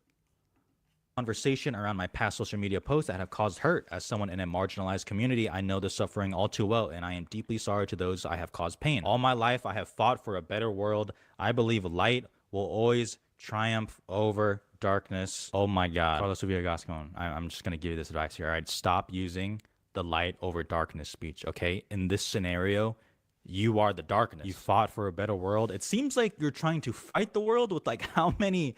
Conversation around my past social media posts that have caused hurt. As someone in a marginalized community, I know the suffering all too well, and I am deeply sorry to those I have caused pain. All my life, I have fought for a better world. I believe light will always triumph over darkness. Oh my God. Carlos Gascon, I'm just going to give you this advice here. All right, stop using the light over darkness speech, okay? In this scenario, you are the darkness. You fought for a better world. It seems like you're trying to fight the world with like how many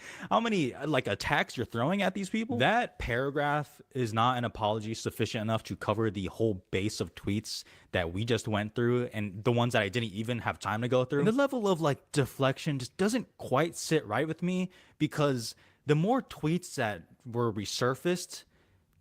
like attacks you're throwing at these people. That paragraph is not an apology sufficient enough to cover the whole base of tweets that we just went through and the ones that I didn't even have time to go through. And the level of like deflection just doesn't quite sit right with me, because the more tweets that were resurfaced,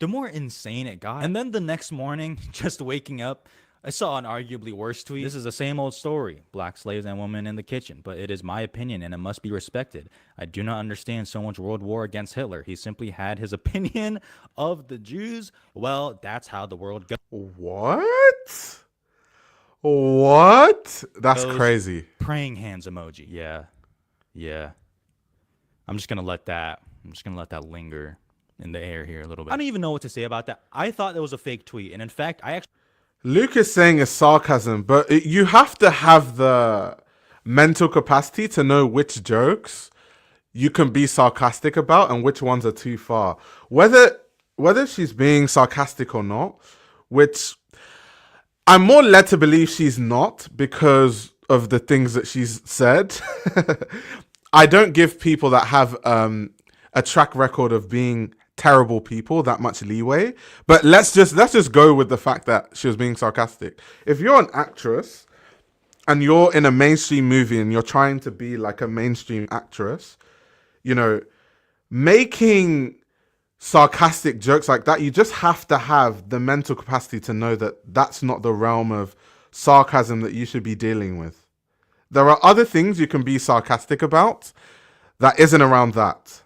the more insane it got. And then the next morning, just waking up, I saw an arguably worse tweet. This is the same old story. Black slaves and women in the kitchen. But it is my opinion and it must be respected. I do not understand so much world war against Hitler. He simply had his opinion of the Jews. Well, that's how the world goes. What? That's crazy. Praying hands emoji. Yeah. I'm just going to let that linger in the air here a little bit. I don't even know what to say about that. I thought it was a fake tweet. And in fact, Luke is saying it's sarcasm, but you have to have the mental capacity to know which jokes you can be sarcastic about and which ones are too far. Whether she's being sarcastic or not, which I'm more led to believe she's not because of the things that she's said. I don't give people that have a track record of being terrible people that much leeway, but let's just go with the fact that she was being sarcastic. If you're an actress and you're in a mainstream movie and you're trying to be like a mainstream actress, making sarcastic jokes like that, you just have to have the mental capacity to know that that's not the realm of sarcasm that you should be dealing with. There are other things you can be sarcastic about that isn't around that.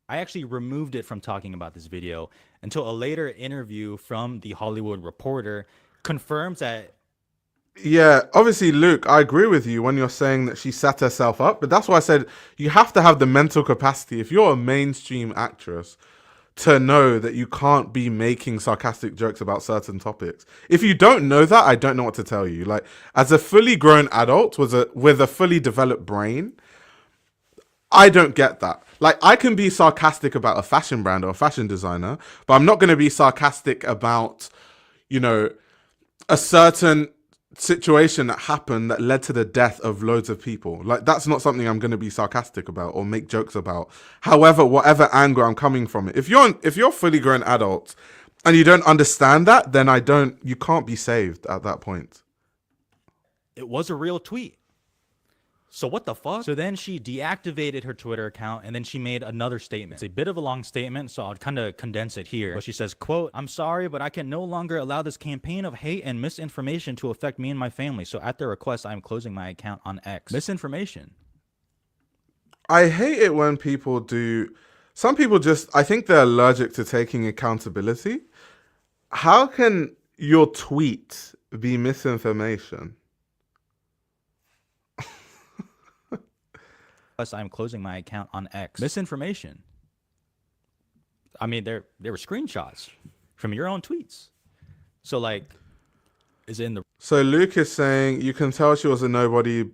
I actually removed it from talking about this video until a later interview from The Hollywood Reporter confirms that. Yeah, obviously, Luke, I agree with you when you're saying that she set herself up, but that's why I said you have to have the mental capacity, if you're a mainstream actress, to know that you can't be making sarcastic jokes about certain topics. If you don't know that, I don't know what to tell you. Like, as a fully grown adult with a fully developed brain, I don't get that. Like, I can be sarcastic about a fashion brand or a fashion designer, but I'm not going to be sarcastic about, a certain situation that happened that led to the death of loads of people. Like, that's not something I'm going to be sarcastic about or make jokes about. However, whatever angle I'm coming from it. If you're a fully grown adult and you don't understand that, then you can't be saved at that point. It was a real tweet. So what the fuck? So then she deactivated her Twitter account and then she made another statement. It's a bit of a long statement, so I'll kind of condense it here. But she says, quote, "I'm sorry, but I can no longer allow this campaign of hate and misinformation to affect me and my family. So at their request, I'm closing my account on X." Misinformation. I hate it when people do. Some people I think they're allergic to taking accountability. How can your tweet be misinformation? I'm closing my account on X. Misinformation. I mean, there were screenshots from your own tweets. So like, is it in the... So Luke is saying you can tell she was a nobody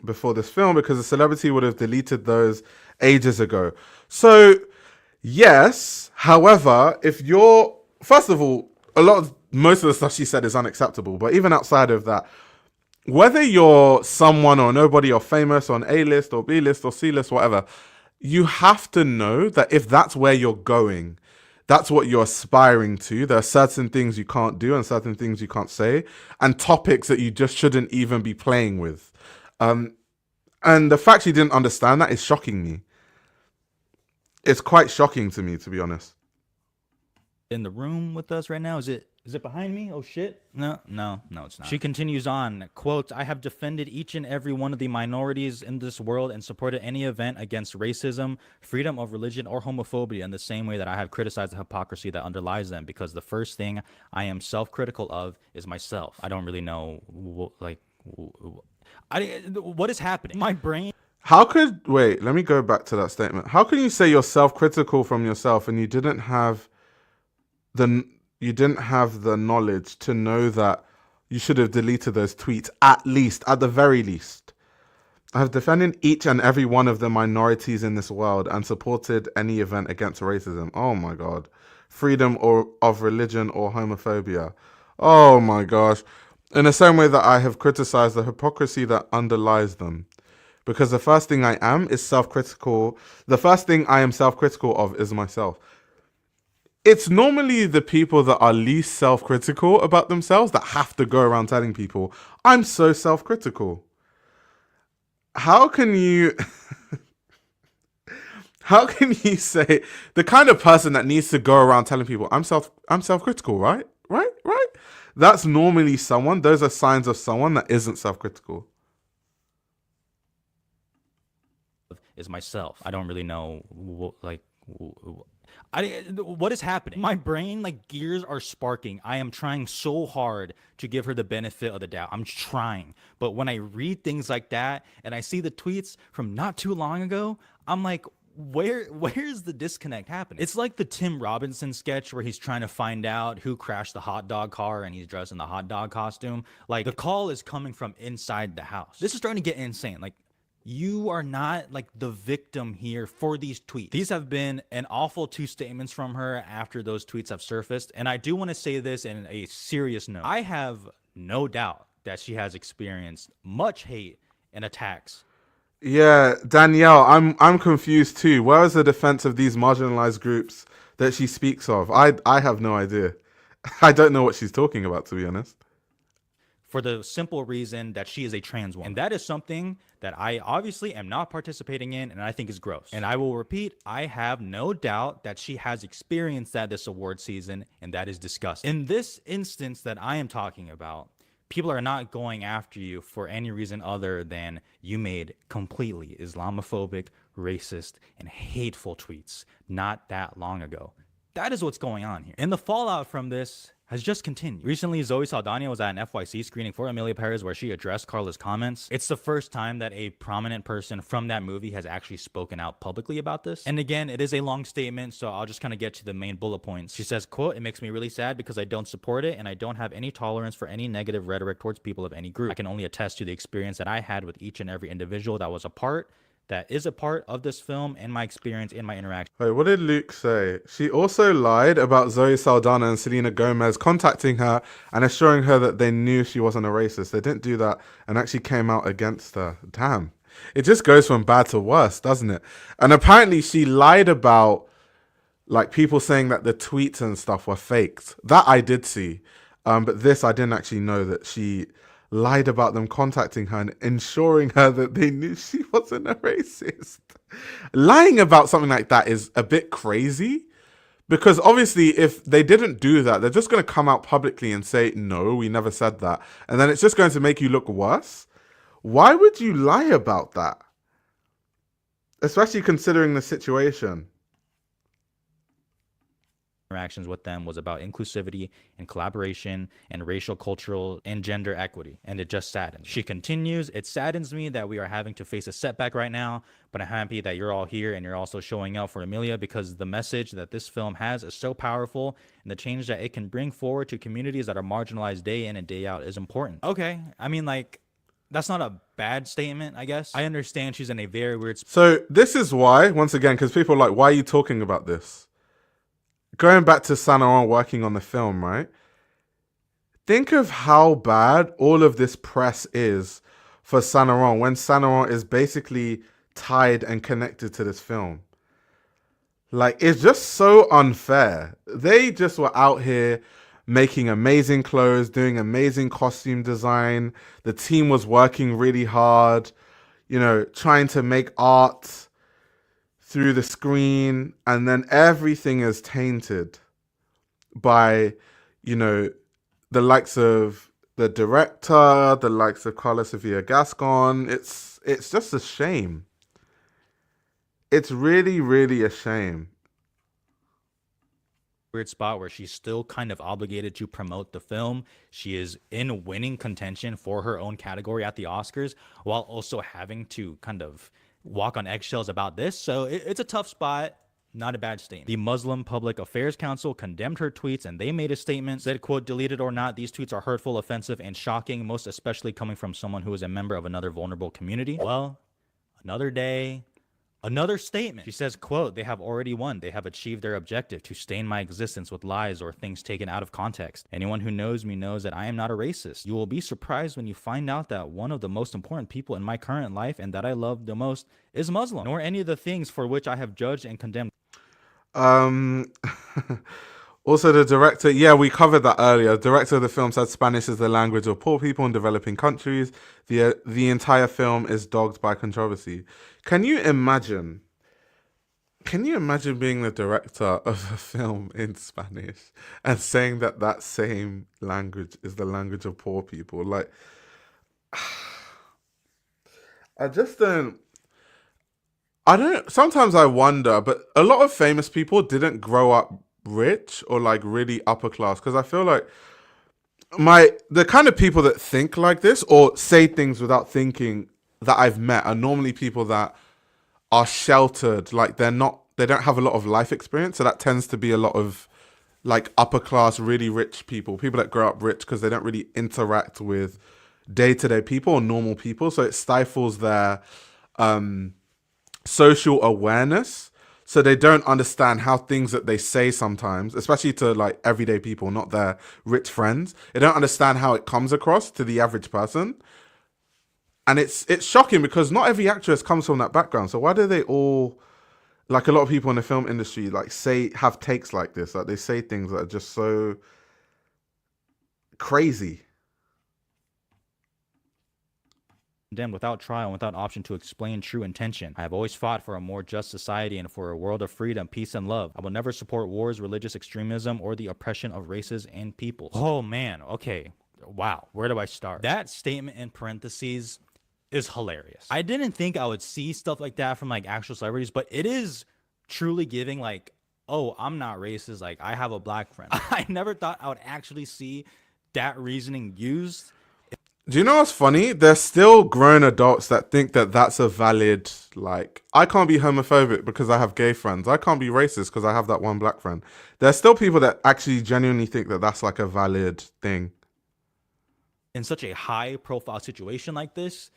before this film because a celebrity would have deleted those ages ago. So yes, however, if you're... First of all, most of the stuff she said is unacceptable. But even outside of that, whether you're someone or nobody or famous on A-list or B-list or C-list, whatever, you have to know that if that's where you're going, that's what you're aspiring to. There are certain things you can't do and certain things you can't say, and topics that you just shouldn't even be playing with. And the fact she didn't understand that is shocking me. It's quite shocking to me, to be honest. In the room with us right now. Is it behind me? Oh shit. No, it's not. She continues on, quote, I have defended each and every one of the minorities in this world and supported any event against racism, freedom of religion, or homophobia in the same way that I have criticized the hypocrisy that underlies them, because the first thing I am self-critical of is myself. I don't really know, what is happening? My brain. Wait, let me go back to that statement. How can you say you're self-critical from yourself and you didn't have the knowledge to know that you should have deleted those tweets, at the very least? I have defended each and every one of the minorities in this world and supported any event against racism. Oh my God. Freedom of religion or homophobia. Oh my gosh. In the same way that I have criticized the hypocrisy that underlies them. Because the first thing I am self-critical. The first thing I am self-critical of is myself. It's normally the people that are least self-critical about themselves that have to go around telling people, I'm so self-critical. How can you say the kind of person that needs to go around telling people I'm self-critical, right? Right? That's normally those are signs of someone that isn't self-critical. Is myself. I don't really know, what is happening? My brain, gears are sparking. I am trying so hard to give her the benefit of the doubt. I'm trying. But when I read things like that and I see the tweets from not too long ago, I'm like, where's the disconnect happening? It's like the Tim Robinson sketch where he's trying to find out who crashed the hot dog car and he's dressed in the hot dog costume. The call is coming from inside the house. This is starting to get insane. You are not the victim here for these tweets. These have been an awful 2 statements from her after those tweets have surfaced. And I do want to say this in a serious note. I have no doubt that she has experienced much hate and attacks. Yeah, Danielle, I'm confused too. Where is the defense of these marginalized groups that she speaks of? I have no idea. I don't know what she's talking about, to be honest. For the simple reason that she is a trans woman. And that is something that I obviously am not participating in and I think is gross. And I will repeat, I have no doubt that she has experienced that this award season, and that is disgusting. In this instance that I am talking about, people are not going after you for any reason other than you made completely Islamophobic, racist, and hateful tweets not that long ago. That is what's going on here. And the fallout from this has just continued. Recently, Zoe Saldana was at an FYC screening for Emilia Perez where she addressed Carla's comments. It's the first time that a prominent person from that movie has actually spoken out publicly about this. And again, it is a long statement, so I'll just kind of get to the main bullet points. She says, quote, it makes me really sad because I don't support it and I don't have any tolerance for any negative rhetoric towards people of any group. I can only attest to the experience that I had with each and every individual that is a part of this film and my experience in my interaction. Wait, what did Luke say? She also lied about Zoe Saldana and Selena Gomez contacting her and assuring her that they knew she wasn't a racist. They didn't do that and actually came out against her. Damn. It just goes from bad to worse, doesn't it? And apparently she lied about people saying that the tweets and stuff were faked. That I did see. But this I didn't actually know that she lied about them contacting her and ensuring her that they knew she wasn't a racist. Lying about something like that is a bit crazy because obviously if they didn't do that, they're just going to come out publicly and say, no, we never said that. And then it's just going to make you look worse. Why would you lie about that? Especially considering the situation. Interactions with them was about inclusivity and collaboration and racial, cultural, and gender equity. And it just saddens. She continues, it saddens me that we are having to face a setback right now, but I'm happy that you're all here and you're also showing out for Emilia because the message that this film has is so powerful and the change that it can bring forward to communities that are marginalized day in and day out is important. Okay, I mean, that's not a bad statement, I guess. I understand she's in a very weird... So this is why, once again, because people are like, why are you talking about this? Going back to Saint Laurent working on the film, right? think of how bad all of this press is for Saint Laurent when Saint Laurent is basically tied and connected to this film. Like, it's just so unfair. They just were out here making amazing clothes, doing amazing costume design. The team was working really hard, you know, trying to make art through the screen, and then everything is tainted by, you know, the likes of the director, the likes of Carlos Sevilla Gascon. It's just a shame. It's really, really a shame. Weird spot where she's still kind of obligated to promote the film. She is in winning contention for her own category at the Oscars while also having to kind of walk on eggshells about this. So it's a tough spot. Not a bad statement. The Muslim Public Affairs Council condemned her tweets, and they made a statement, said, quote, "Deleted or not, these tweets are hurtful, offensive, and shocking, most especially coming from someone who is a member of another vulnerable community." Well, another day, another statement. She says, quote, "They have already won. They have achieved their objective to stain my existence with lies or things taken out of context. Anyone who knows me knows that I am not a racist. You will be surprised when you find out that one of the most important people in my current life and that I love the most is Muslim, nor any of the things for which I have judged and condemned." Also, the director, yeah, we covered that earlier. The director of the film said Spanish is the language of poor people in developing countries. The entire film is dogged by controversy. Can you imagine being the director of a film in Spanish and saying that that same language is the language of poor people? Like, I don't, sometimes I wonder, but a lot of famous people didn't grow up rich or like really upper class, because I feel like the kind of people that think like this or say things without thinking that I've met are normally people that are sheltered. Like, they don't have a lot of life experience. So that tends to be a lot of like upper class, really rich people that grow up rich because they don't really interact with day-to-day people or normal people. So it stifles their social awareness. So they don't understand how things that they say sometimes, especially to like everyday people, not their rich friends, they don't understand how it comes across to the average person. And it's shocking because not every actress comes from that background. So why do they all, like a lot of people in the film industry, like have takes like this? Like, they say things that are just so crazy. Condemned without trial and without option to explain true intention. I have always fought for a more just society and for a world of freedom, peace, and love. I will never support wars, religious extremism, or the oppression of races and peoples. Oh man, okay. Wow, where do I start? That statement in parentheses is hilarious. I didn't think I would see stuff like that from like actual celebrities, but it is truly giving like, oh, I'm not racist, like I have a black friend. I never thought I would actually see that reasoning used. Do you know what's funny? There's still grown adults that think that that's a valid, like, I can't be homophobic because I have gay friends. I can't be racist because I have that one black friend. There's still people that actually genuinely think that that's like a valid thing. In such a high profile situation like this,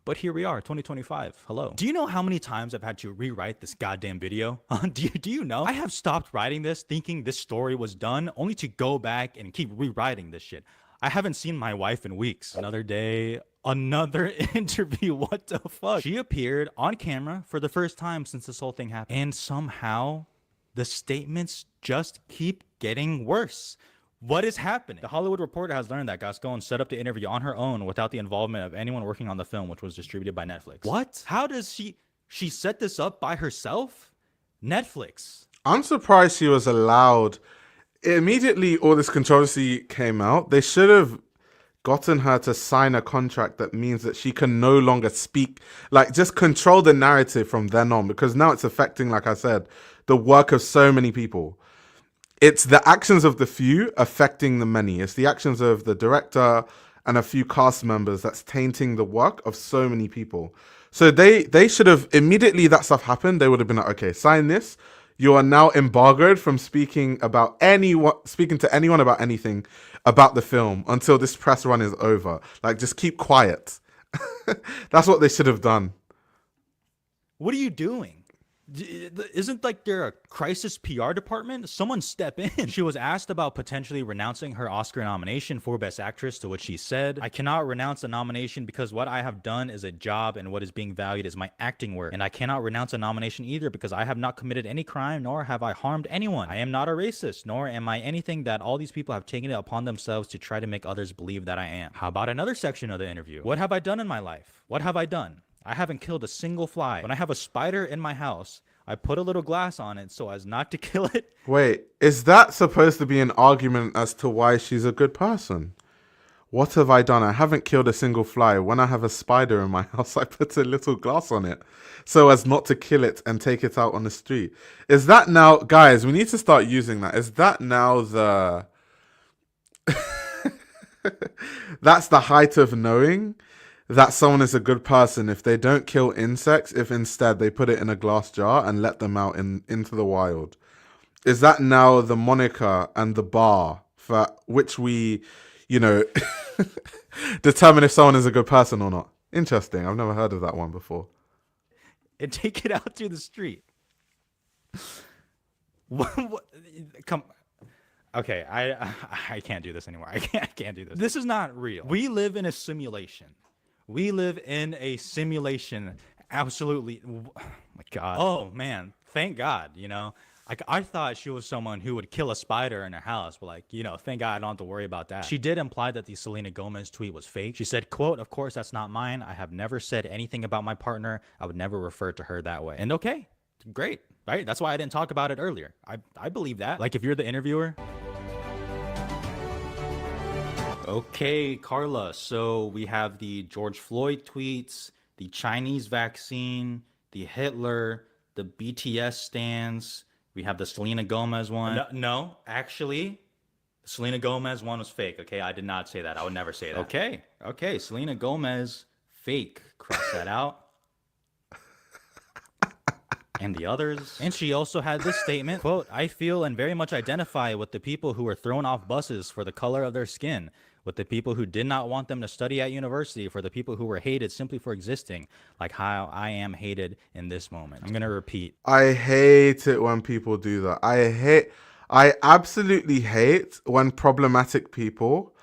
but here we are, 2025. Hello. Do you know how many times I've had to rewrite this goddamn video? Do you know? I have stopped writing this thinking this story was done, only to go back and keep rewriting this shit. I haven't seen my wife in weeks. Another day, another interview. What the fuck? She appeared on camera for the first time since this whole thing happened. And somehow the statements just keep getting worse. What is happening? The Hollywood Reporter has learned that Gascon set up the interview on her own without the involvement of anyone working on the film, which was distributed by Netflix. What? How does she set this up by herself? Netflix. I'm surprised she was allowed. Immediately all this controversy came out, they should have gotten her to sign a contract that means that she can no longer speak, like just control the narrative from then on, because now it's affecting, like I said, the work of so many people. It's the actions of the few affecting the many. It's the actions of the director and a few cast members that's tainting the work of so many people. So they should have, immediately that stuff happened, they would have been like, okay, sign this. You are now embargoed from speaking to anyone about anything about the film until this press run is over. Like, just keep quiet. That's what they should have done. What are you doing? Isn't like there a crisis PR department? Someone step in. She was asked about potentially renouncing her Oscar nomination for Best Actress, to which she said, "I cannot renounce the nomination because what I have done is a job and what is being valued is my acting work. And I cannot renounce a nomination either because I have not committed any crime nor have I harmed anyone. I am not a racist, nor am I anything that all these people have taken it upon themselves to try to make others believe that I am." How about another section of the interview? What have I done in my life? What have I done? I haven't killed a single fly. When I have a spider in my house, I put a little glass on it so as not to kill it. Wait, is that supposed to be an argument as to why she's a good person? What have I done? I haven't killed a single fly. When I have a spider in my house, I put a little glass on it so as not to kill it and take it out on the street. Is that now, guys, we need to start using that. Is that now the... That's the height of knowing that someone is a good person if they don't kill insects, if instead they put it in a glass jar and let them out into the wild. Is that now the moniker and the bar for which we, determine if someone is a good person or not? Interesting. I've never heard of that one before. And take it out to the street. What? Come. Okay, I can't do this anymore. I can't do this. This is not real. We live in a simulation. We live in a simulation. Absolutely. Oh my God. Oh man. Thank God. I thought she was someone who would kill a spider in her house, but thank God I don't have to worry about that. She did imply that the Selena Gomez tweet was fake. She said, quote, "Of course, that's not mine. I have never said anything about my partner. I would never refer to her that way." And okay, great, right? That's why I didn't talk about it earlier. I believe that. Like if you're the interviewer. Okay, Carla. So we have the George Floyd tweets, the Chinese vaccine, the Hitler, the BTS stands. We have the Selena Gomez one. No, actually, the Selena Gomez one was fake. Okay, I did not say that. I would never say that. Okay, Selena Gomez, fake. Cross that out. And the others. And she also had this statement, quote, "I feel and very much identify with the people who were thrown off buses for the color of their skin, with the people who did not want them to study at university, for the people who were hated simply for existing, like how I am hated in this moment." I'm going to repeat. I hate it when people do that. I absolutely hate when problematic people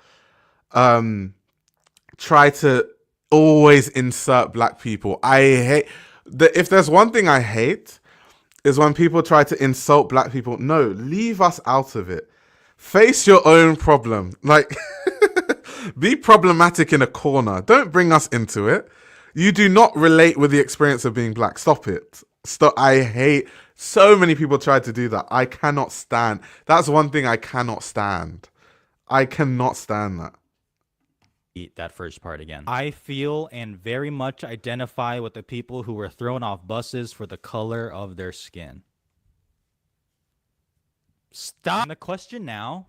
try to always insert black people. If there's one thing I hate, is when people try to insult black people. No, leave us out of it. Face your own problem. Be problematic in a corner. Don't bring us into it. You do not relate with the experience of being black. Stop it. Stop. I hate so many people try to do that. I cannot stand. That's one thing I cannot stand. I cannot stand that. That first part again. I feel and very much identify with the people who were thrown off buses for the color of their skin. Stop. And the question now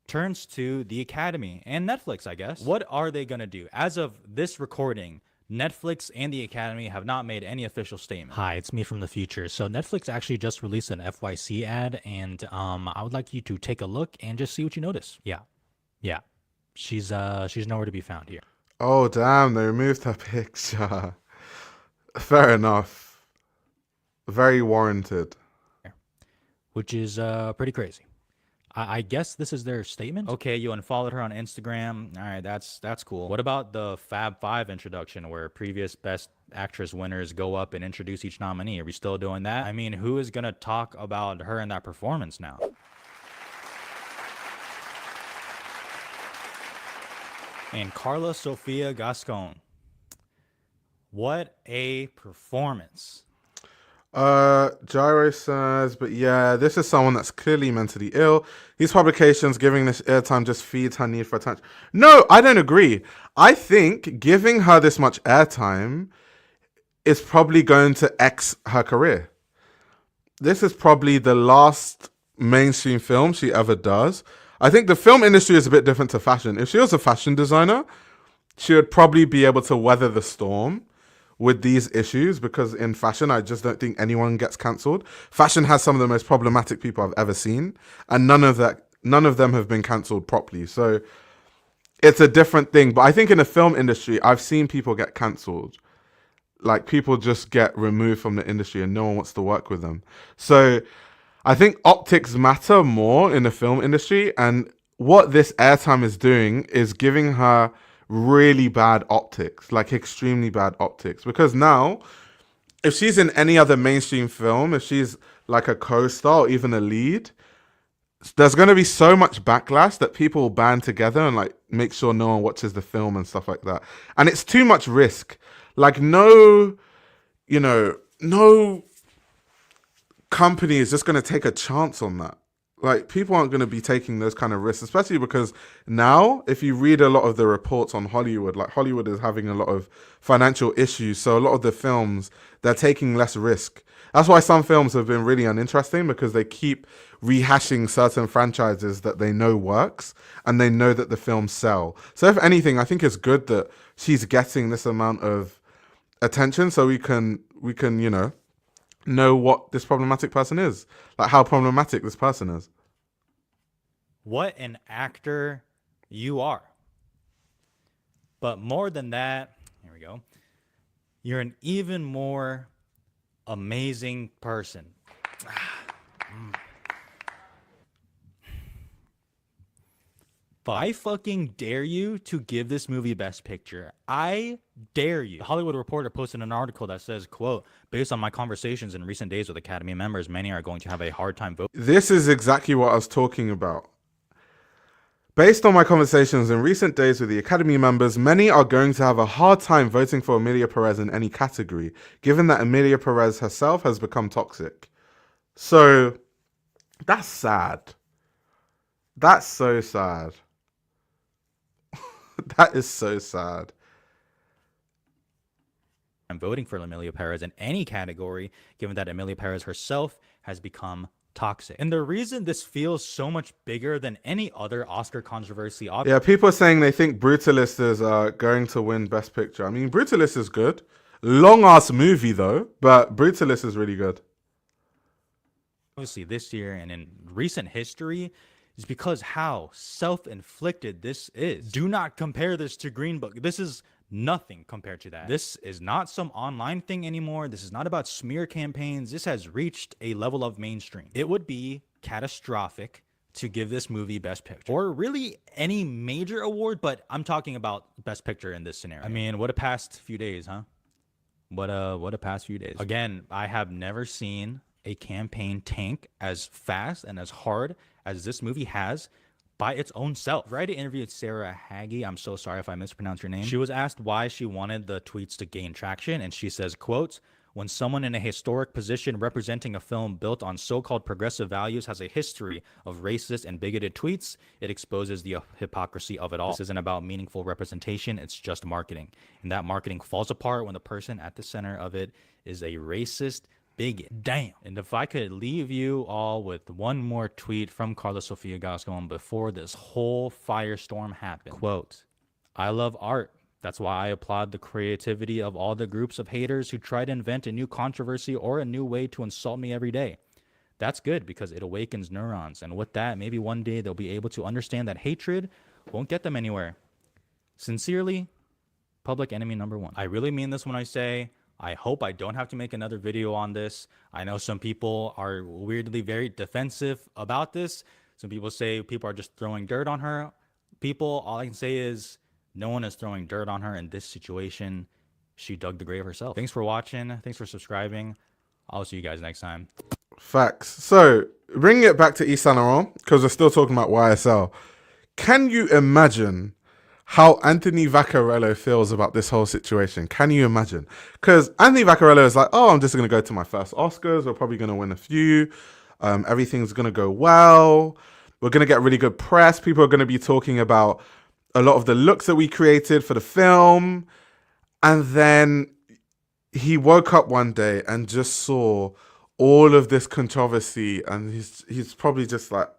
turns to the Academy and Netflix, I guess. What are they going to do? As of this recording, Netflix and the Academy have not made any official statement. Hi, it's me from the future. So Netflix actually just released an FYC ad, and I would like you to take a look and just see what you notice. Yeah. She's nowhere to be found here. Oh, damn, they removed her picture. Fair enough. Very warranted. Which is pretty crazy. I guess this is their statement. Okay, you unfollowed her on Instagram. All right, that's cool. What about the Fab Five introduction where previous Best Actress winners go up and introduce each nominee? Are we still doing that? I mean, who is going to talk about her in that performance now? And Carla Sofia Gascon. What a performance. Gyro says, but yeah, this is someone that's clearly mentally ill. These publications giving this airtime just feeds her need for attention. No, I don't agree. I think giving her this much airtime is probably going to X her career. This is probably the last mainstream film she ever does. I think the film industry is a bit different to fashion. If she was a fashion designer, she would probably be able to weather the storm with these issues, because in fashion, I just don't think anyone gets cancelled. Fashion has some of the most problematic people I've ever seen, and none of them have been cancelled properly. So it's a different thing. But I think in the film industry, I've seen people get cancelled like people just get removed from the industry and no one wants to work with them. So I think optics matter more in the film industry, and what this airtime is doing is giving her really bad optics, like extremely bad optics. Because now, if she's in any other mainstream film, if she's like a co-star or even a lead, there's going to be so much backlash that people will band together and like make sure no one watches the film and stuff like that. And it's too much risk. Like no company is just going to take a chance on that. Like people aren't going to be taking those kind of risks, especially because now if you read a lot of the reports on Hollywood, like Hollywood is having a lot of financial issues. So a lot of the films, they're taking less risk. That's why some films have been really uninteresting, because they keep rehashing certain franchises that they know works and they know that the films sell. So if anything, I think it's good that she's getting this amount of attention so we can, know what this problematic person is, like how problematic this person is. What an actor you are. But more than that, here we go. You're an even more amazing person. But I fucking dare you to give this movie Best Picture. I dare you. The Hollywood Reporter posted an article that says, quote, based on my conversations in recent days with Academy members, many are going to have a hard time voting. This is exactly what I was talking about. Based on my conversations in recent days with the Academy members, many are going to have a hard time voting for Emilia Perez in any category, given that Emilia Perez herself has become toxic. So, that's sad. That's so sad. That is so sad. I'm voting for Emilia Perez in any category, given that Emilia Perez herself has become toxic. And the reason this feels so much bigger than any other Oscar controversy. Yeah, people are saying they think Brutalist is going to win Best Picture. I mean, Brutalist is good. Long ass movie though, but Brutalist is really good. Obviously, this year and in recent history is because how self-inflicted this is. Do not compare this to Green Book. This is nothing compared to that. This is not some online thing anymore. This is not about smear campaigns. This has reached a level of mainstream. It would be catastrophic to give this movie Best Picture, or really any major award, but I'm talking about Best Picture in this scenario. I mean, what a past few days, huh? What a past few days. Again, I have never seen a campaign tank as fast and as hard as this movie has by its own self. I interviewed Sarah Hagee. I'm so sorry if I mispronounced your name. She was asked why she wanted the tweets to gain traction, and she says, quote, when someone in a historic position representing a film built on so-called progressive values has a history of racist and bigoted tweets, it exposes the hypocrisy of it all. This isn't about meaningful representation, it's just marketing. And that marketing falls apart when the person at the center of it is a racist bigot. Damn. And if I could leave you all with one more tweet from Carla Sofia Gascon before this whole firestorm happened. Quote, I love art. That's why I applaud the creativity of all the groups of haters who try to invent a new controversy or a new way to insult me every day. That's good because it awakens neurons. And with that, maybe one day they'll be able to understand that hatred won't get them anywhere. Sincerely, Public Enemy number 1. I really mean this when I say I hope I don't have to make another video on this. I know some people are weirdly very defensive about this. Some people say people are just throwing dirt on her. People, all I can say is no one is throwing dirt on her in this situation. She dug the grave herself. Thanks for watching. Thanks for subscribing. I'll see you guys next time. Facts. So, bringing it back to Yves Saint Laurent, because we're still talking about YSL. Can you imagine how Anthony Vaccarello feels about this whole situation? Can you imagine? Because Anthony Vaccarello is like, oh, I'm just going to go to my first Oscars. We're probably going to win a few. Everything's going to go well. We're going to get really good press. People are going to be talking about a lot of the looks that we created for the film. And then he woke up one day and just saw all of this controversy. And he's probably just like,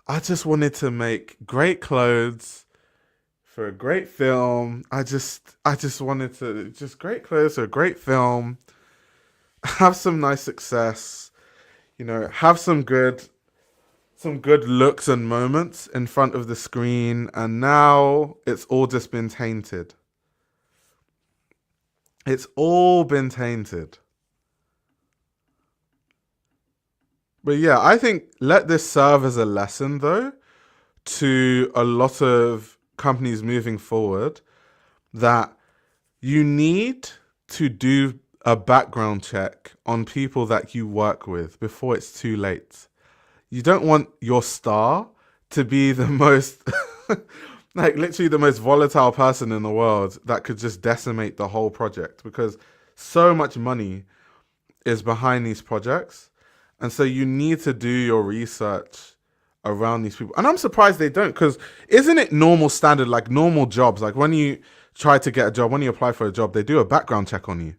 I just wanted to make great clothes for a great film. I just wanted to just great clothes for a great film, have some nice success, have some good some good looks and moments in front of the screen, and now it's all just been tainted. It's all been tainted. But yeah, I think let this serve as a lesson, though, to a lot of companies moving forward, that you need to do a background check on people that you work with before it's too late. You don't want your star to be the most, like literally the most volatile person in the world that could just decimate the whole project, because so much money is behind these projects. And so you need to do your research around these people. And I'm surprised they don't, because isn't it normal standard, like normal jobs, like when you try to get a job, when you apply for a job, they do a background check on you.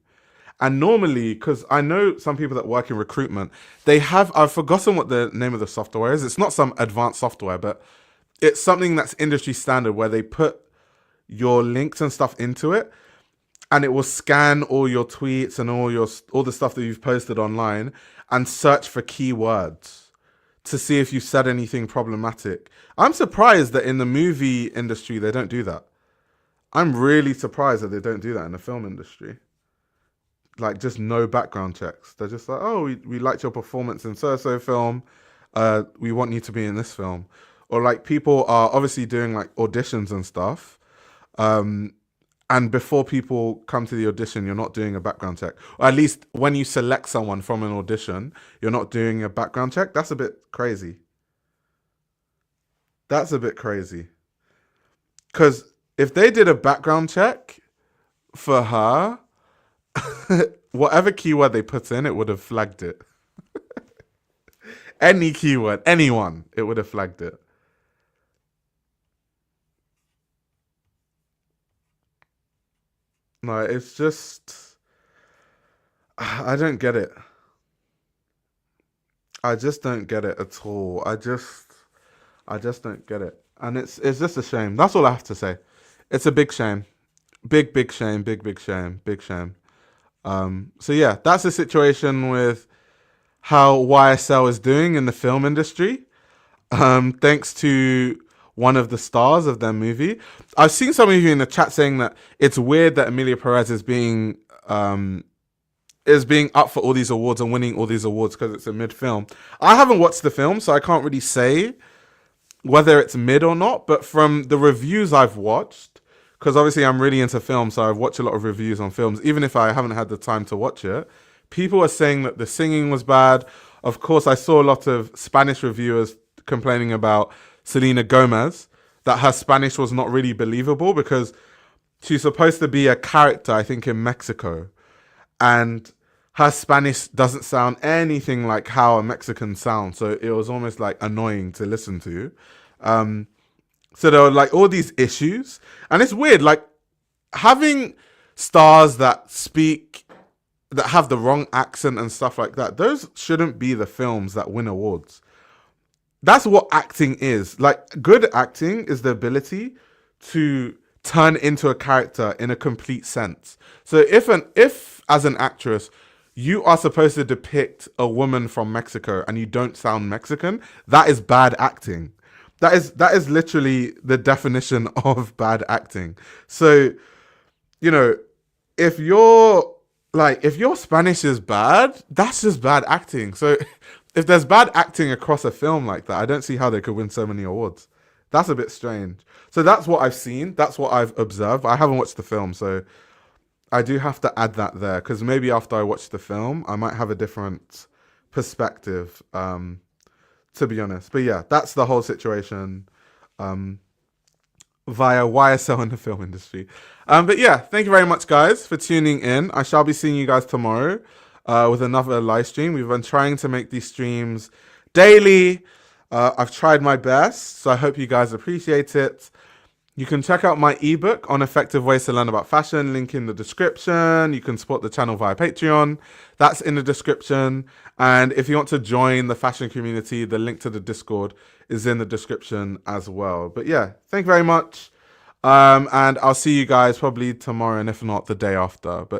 And normally, because I know some people that work in recruitment, they have, I've forgotten what the name of the software is. It's not some advanced software, but it's something that's industry standard where they put your links and stuff into it, and it will scan all your tweets and all the stuff that you've posted online and search for keywords to see if you've said anything problematic. I'm surprised that in the movie industry, they don't do that. I'm really surprised that they don't do that in the film industry. Like, just no background checks. They're just like, oh, we liked your performance in so-so film. We want you to be in this film. Or like, people are obviously doing like auditions and stuff. And before people come to the audition, you're not doing a background check. Or at least when you select someone from an audition, you're not doing a background check. That's a bit crazy. That's a bit crazy. Because if they did a background check for her, whatever keyword they put in, it would have flagged it. Any keyword, anyone, it would have flagged it. No, it's just, I don't get it. I just don't get it at all. I just don't get it. And it's just a shame. That's all I have to say. It's a big shame. Big shame, big shame, big shame. So yeah, that's the situation with how YSL is doing in the film industry. Thanks to one of the stars of their movie. I've seen some of you in the chat saying that it's weird that Emilia Perez is being up for all these awards and winning all these awards because it's a mid film. I haven't watched the film, so I can't really say whether it's mid or not. But from the reviews I've watched, because obviously I'm really into film, so I've watched a lot of reviews on films, even if I haven't had the time to watch it. People are saying that the singing was bad. Of course, I saw a lot of Spanish reviewers complaining about Selena Gomez, that her Spanish was not really believable because she's supposed to be a character, I think, in Mexico. And her Spanish doesn't sound anything like how a Mexican sounds. So it was almost like annoying to listen to. So there were like all these issues. And it's weird, like having stars that speak, that have the wrong accent and stuff like that. Those shouldn't be the films that win awards. That's what acting is. Like, good acting is the ability to turn into a character in a complete sense. So if as an actress, you are supposed to depict a woman from Mexico and you don't sound Mexican, that is bad acting. That is literally the definition of bad acting. So, you know, if your Spanish is bad, that's just bad acting. So if there's bad acting across a film like that, I don't see how they could win so many awards. That's a bit strange. So that's what I've seen. That's what I've observed. I haven't watched the film, so I do have to add that there, because maybe after I watch the film, I might have a different perspective, to be honest. But yeah, that's the whole situation via YSL in the film industry. But yeah, thank you very much, guys, for tuning in. I shall be seeing you guys tomorrow with another live stream. We've been trying to make these streams daily. I've tried my best, so I hope you guys appreciate it. You can check out my ebook on effective ways to learn about fashion, link in the description. You can support the channel via Patreon. That's in the description. And if you want to join the fashion community, the link to the Discord is in the description as well. But yeah, thank you very much. And I'll see you guys probably tomorrow, and if not, the day after. But